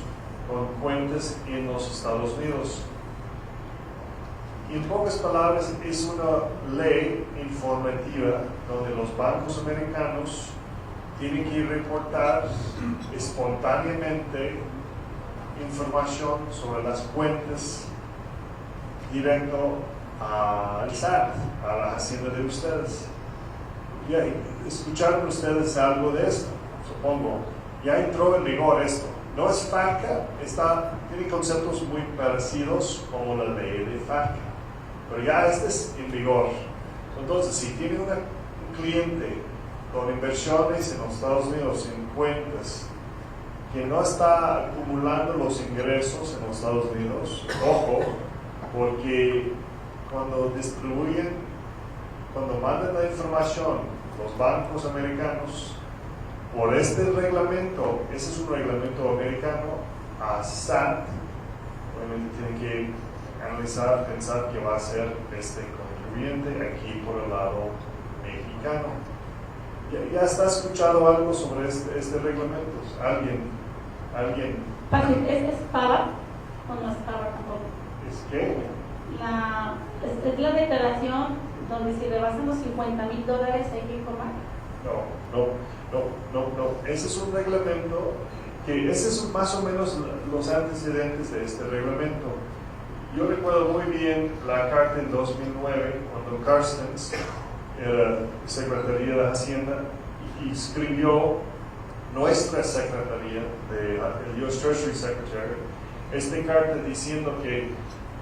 con cuentas en los Estados Unidos. En pocas palabras, es una ley informativa donde los bancos americanos tienen que reportar espontáneamente información sobre las cuentas directo al SAT, a la hacienda de ustedes. Ya escucharon ustedes algo de esto, supongo. Ya entró en vigor esto. No es FATCA, tiene conceptos muy parecidos como la ley de FATCA, pero ya este es en vigor. Entonces, si tiene un cliente con inversiones en los Estados Unidos en cuentas que no está acumulando los ingresos en los Estados Unidos, ojo, porque cuando mandan la información los bancos americanos por este reglamento, ese es un reglamento americano, a SAT, obviamente tienen que analizar, pensar que va a ser este contribuyente aquí por el lado mexicano. ¿Ya está escuchado algo sobre este reglamento? ¿Alguien? ¿Es PAVA o no es PAVA tampoco? ¿Es qué? Es la declaración donde si rebasan los $50,000 hay que informar. No. Ese es un reglamento ese es más o menos los antecedentes de este reglamento. Yo recuerdo muy bien la carta en 2009 cuando Carstens era Secretaría de Hacienda y escribió nuestra Secretaría, el US Treasury Secretary, esta carta diciendo que,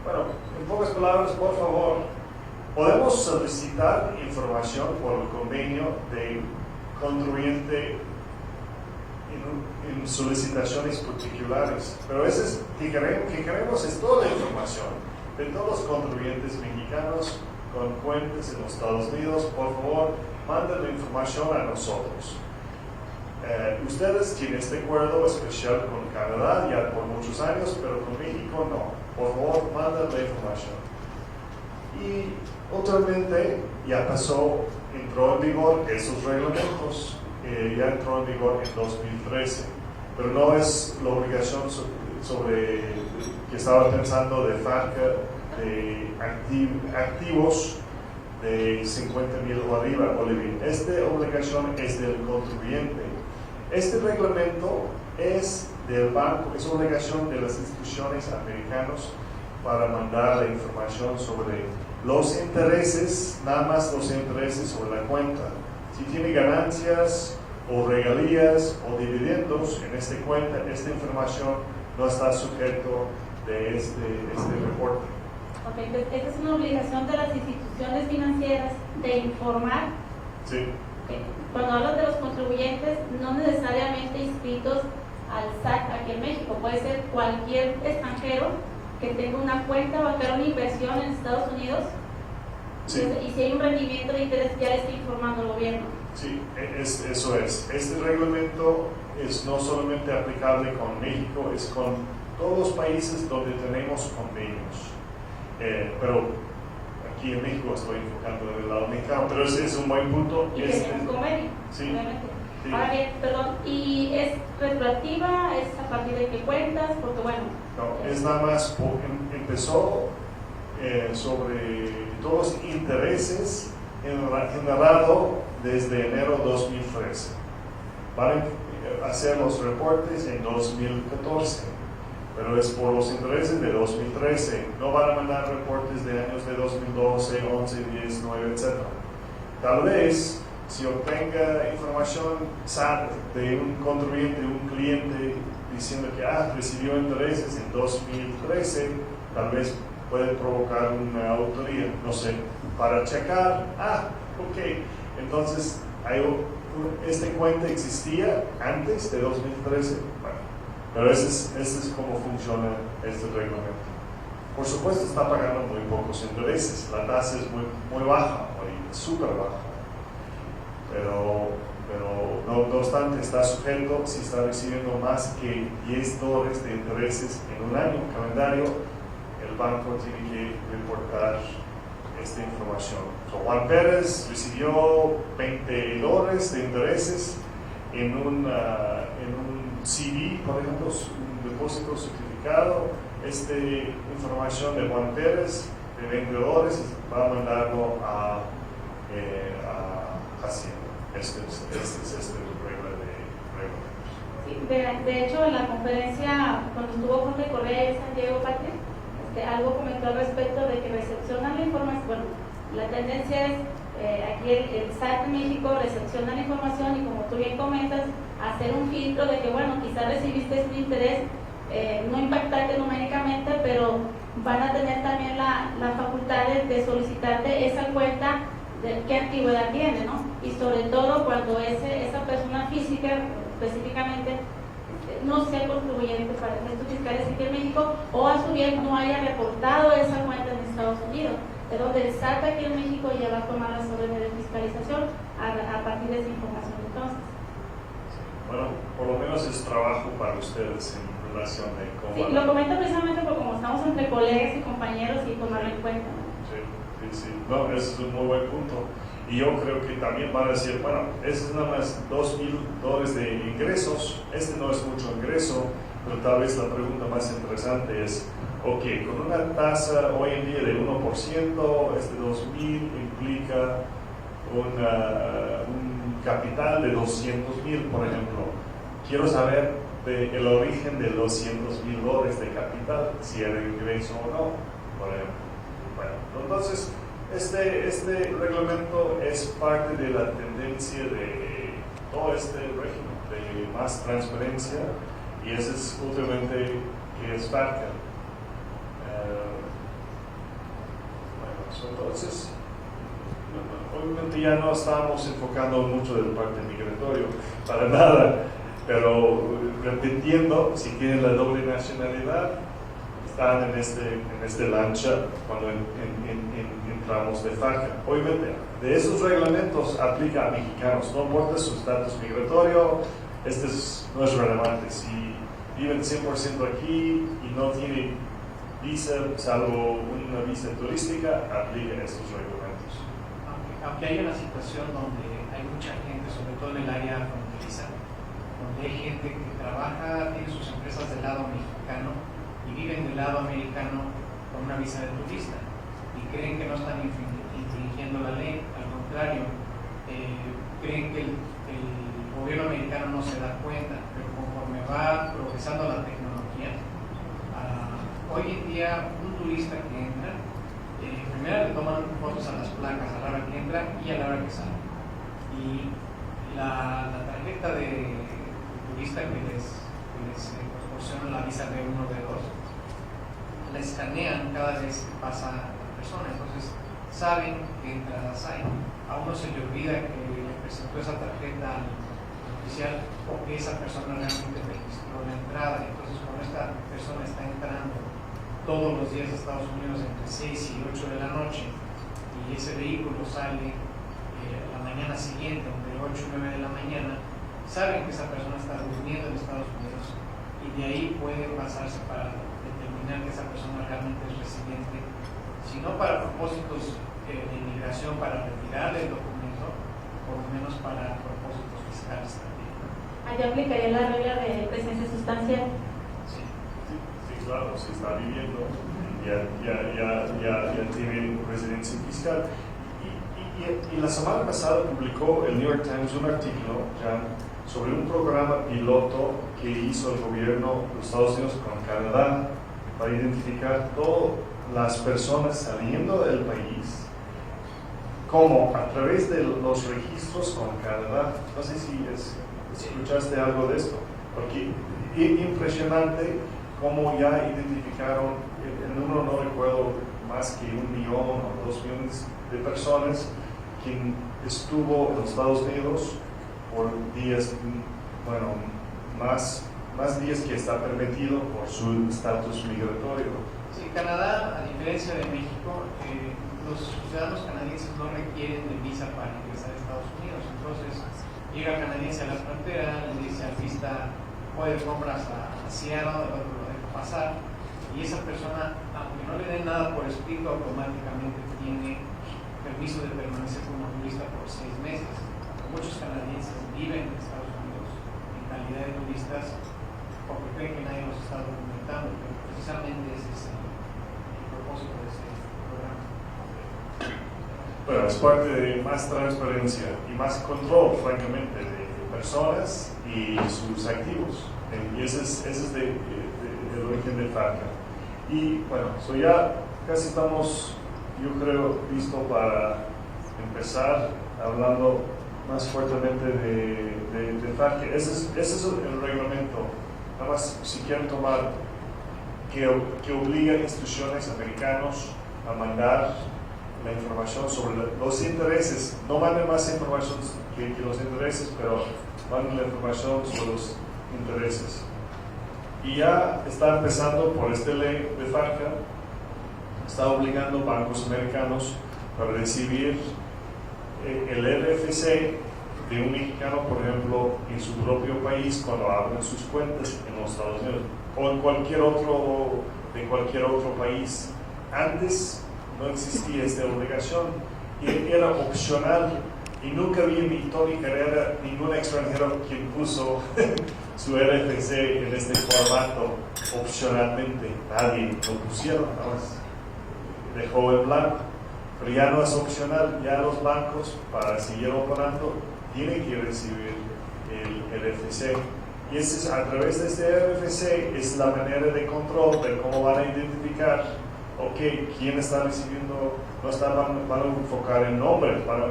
bueno, en pocas palabras, por favor, podemos solicitar información por el convenio de contribuyente en solicitaciones particulares, pero eso es que queremos es toda la información de todos los contribuyentes mexicanos con cuentas en los Estados Unidos. Por favor, manden la información a nosotros. Ustedes tienen este acuerdo especial con Canadá ya por muchos años, pero con México no. Por favor, manden la información. Y otramente ya entró en vigor esos reglamentos, ya entró en vigor en 2013, pero no es la obligación sobre que estaba pensando de FATCA de activos de 50,000 o arriba, Olivia. Esta obligación es del contribuyente. Este reglamento es del banco, es obligación de las instituciones americanas para mandar la información sobre los intereses, nada más los intereses sobre la cuenta. Si tiene ganancias o regalías o dividendos en esta cuenta, esta información no está sujeto de este reporte. Ok, entonces esta es una obligación de las instituciones financieras de informar. Sí. Okay. Cuando hablas de los contribuyentes, no necesariamente inscritos al SAT aquí en México, puede ser cualquier extranjero que tenga una cuenta bancaria, una inversión en Estados Unidos, sí. Y si hay un rendimiento de interés ya le está informando el gobierno. Sí, eso es. Este reglamento es no solamente aplicable con México, es con todos los países donde tenemos convenios. Pero aquí en México estoy enfocando del lado mexicano, pero ese es un buen punto. Y tenemos convenio, sí, obviamente. Sí. Ahora bien, perdón, ¿y es retroactiva? ¿Es a partir de qué cuentas? Porque bueno... No, es nada más, empezó sobre todos los intereses generado desde enero 2013. Van a hacer los reportes en 2014, pero es por los intereses de 2013. No van a mandar reportes de años de 2012, 11, 10, 9, etc. Tal vez, si obtenga información SAT de un contribuyente, de un cliente, diciendo que recibió intereses en 2013, tal vez puede provocar una auditoría, no sé, para checar, ok, entonces esta cuenta existía antes de 2013, bueno, pero ese es cómo funciona este reglamento. Por supuesto está pagando muy pocos intereses, la tasa es muy baja, súper baja, pero no obstante está sujeto si está recibiendo más que $10 de intereses en un año calendario. El banco tiene que reportar esta información. Juan Pérez recibió $20 de intereses en un CD, por ejemplo, un depósito certificado. Esta información de Juan Pérez de $20 va a mandarlo a Hacienda. Este es regla de reglamentos. De hecho, en la conferencia, cuando estuvo Jorge Correa y San Diego Patrick, algo comentó al respecto de que recepcionan la información. Bueno, la tendencia es, aquí el SAT de México recepciona la información y, como tú bien comentas, hacer un filtro de que, bueno, quizás recibiste un interés, no impactarte numéricamente, pero van a tener también la facultad de solicitarte esa cuenta de qué antigüedad tiene, ¿no? Y sobre todo cuando esa persona física específicamente no sea contribuyente para efectos fiscales aquí en México, o a su vez no haya reportado esa cuenta en Estados Unidos, de donde el SAT aquí en México ya va a tomar las órdenes de fiscalización a partir de esa información. Entonces, bueno, por lo menos es trabajo para ustedes en relación de cómo... Sí, lo comento precisamente porque como estamos entre colegas y compañeros y tomarlo en cuenta, ¿no? Sí. No, ese es un muy buen punto. Y yo creo que también van a decir, bueno, ese es nada más $2,000 de ingresos, este no es mucho ingreso, pero tal vez la pregunta más interesante es, ok, con una tasa hoy en día de 1%, este 2,000 implica un capital de 200,000, por ejemplo. Quiero saber el origen de los $200,000 de capital, si era ingreso o no, por ejemplo. Bueno, entonces, este reglamento es parte de la tendencia de todo este régimen, de más transparencia, y ese es últimamente que es FATCA. Entonces, obviamente ya no estamos enfocando mucho del parte migratorio, para nada, pero repitiendo, si tienen la doble nacionalidad, están en este lancha cuando entramos de FATCA. Obviamente, de esos reglamentos aplica a mexicanos, no importa su estatus migratorio, no es relevante. Si viven 100% aquí y no tienen visa, salvo una visa turística, aplican estos reglamentos. Aunque hay una situación donde hay mucha gente, sobre todo en el área fronteriza, donde hay gente que trabaja, tiene sus empresas del lado mexicano y viven del lado americano con una visa de turista y creen que no están infringiendo la ley, al contrario, creen que el gobierno americano no se da cuenta, pero conforme va progresando la tecnología, hoy en día un turista que entra, primero le toman fotos a las placas a la hora que entra y a la hora que sale, y la tarjeta de turista que les proporciona la visa B1 o B2 la escanean cada vez que pasa la persona, entonces saben qué entradas hay. A uno se le olvida que le presentó esa tarjeta al oficial porque esa persona realmente registró la entrada. Entonces, cuando esta persona está entrando todos los días a Estados Unidos entre 6 y 8 de la noche y ese vehículo sale la mañana siguiente, entre 8 y 9 de la mañana, saben que esa persona está durmiendo en Estados Unidos y de ahí puede pasarse para determinar que esa persona realmente es residente, sino para propósitos de inmigración, para retirarle el documento, por lo menos para propósitos fiscales también. Allá aplicaría la regla de presencia sustancial. Sí, claro, si está viviendo, ya tiene residencia fiscal. Y la semana pasada publicó el New York Times un artículo ya sobre un programa piloto que hizo el gobierno de los Estados Unidos con Canadá para identificar todas las personas saliendo del país, como a través de los registros con Canadá. No sé si escuchaste algo de esto, porque es impresionante cómo ya identificaron el número, no recuerdo, más que 1 millón o 2 millones de personas que estuvo en los Estados Unidos por días, bueno, más días que está permitido por su estatus migratorio. Sí, Canadá, a diferencia de México, los ciudadanos canadienses no requieren de visa para ingresar a Estados Unidos. Entonces, llega el canadiense a la frontera, le dice al vista, puede compras a Seattle, el otro lo deja pasar, y esa persona, aunque no no le den nada por escrito, automáticamente tiene permiso de permanecer como turista por 6 meses. Muchos canadienses viven en Estados Unidos en calidad de turistas porque creen que nadie los está documentando, pero precisamente ese es el propósito de ese programa. Bueno, es parte de más transparencia y más control, francamente, de personas y sus activos. Y ese es el origen de FATCA. Y bueno, ya casi estamos, yo creo, listos para empezar hablando más fuertemente de FATCA. Ese es el reglamento. Nada más, si quieren tomar, que obliga a instituciones americanas a mandar la información sobre los intereses. No manden más información que los intereses, pero manden la información sobre los intereses. Y ya está empezando por esta ley de FATCA, está obligando bancos americanos para recibir el RFC de un mexicano, por ejemplo, en su propio país cuando abren sus cuentas en los Estados Unidos o en cualquier otro país. Antes no existía esta obligación y era opcional y nunca vi en mi toda mi carrera ningún extranjero quien puso su RFC en este formato opcionalmente. Nadie lo pusieron, nada más dejó en blanco, pero ya no es opcional. Ya los bancos, para seguir operando, tienen que recibir el RFC. Y a través de este RFC es la manera de control de cómo van a identificar, quién está recibiendo. Van a enfocar en nombre, van a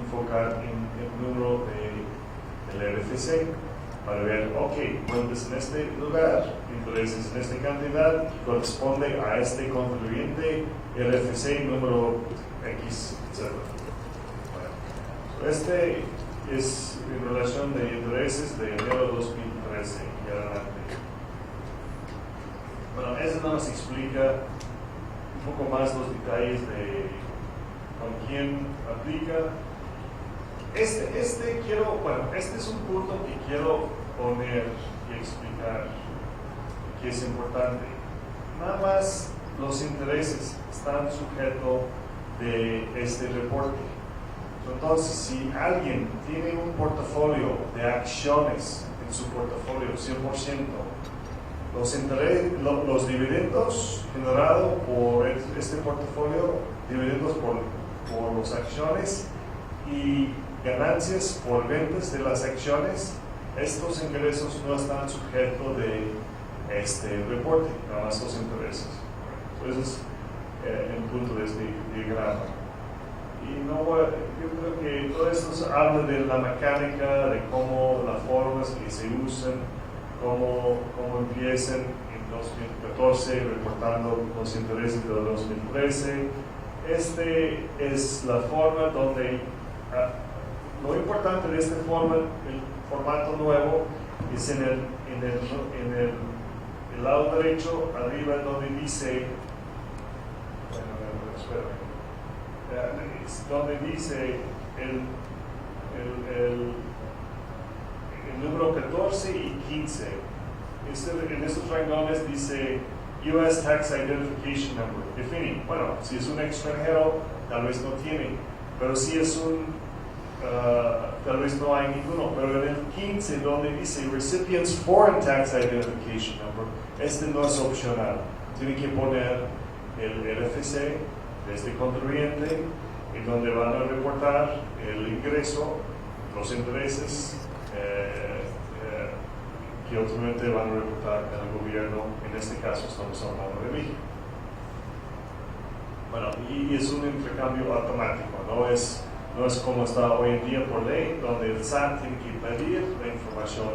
enfocar en el número del RFC para ver, cuentas en este lugar, intereses en esta cantidad, corresponde a este contribuyente, RFC número X, etc. Bueno, este es en relación de intereses de enero 2013 y adelante. Bueno, eso nada más explica un poco más los detalles de con quién aplica. Este es un punto que quiero poner y explicar que es importante. Nada más los intereses están sujetos de este reporte. Entonces, si alguien tiene un portafolio de acciones en su portafolio 100%, los dividendos generados por este portafolio, dividendos por las acciones y ganancias por ventas de las acciones, estos ingresos no están sujetos de este reporte, nada más los intereses. Entonces, el punto de este diagrama. Y yo creo que todo esto habla de la mecánica, de cómo las formas que se usan, cómo empiezan en 2014 reportando los intereses de 2013. Este es la forma donde lo importante de esta forma, el formato nuevo, es en el lado derecho, arriba, donde dice, donde dice el número 14 y 15. En estos renglones dice US Tax Identification Number. Define. Bueno, si es un extranjero, tal vez no tiene, pero si es tal vez no hay ninguno. Pero en el 15, donde dice Recipients Foreign Tax Identification Number, no es opcional. Tiene que poner el RFC de este contribuyente, en donde van a reportar el ingreso, los intereses que obviamente van a reportar al gobierno. En este caso estamos hablando de México. Bueno, y es un intercambio automático, no es como está hoy en día por ley, donde el SAT tiene que pedir la información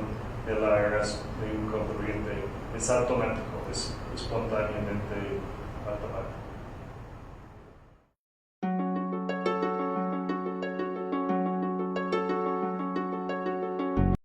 de la IRS de un contribuyente. Es automático, es espontáneamente automático.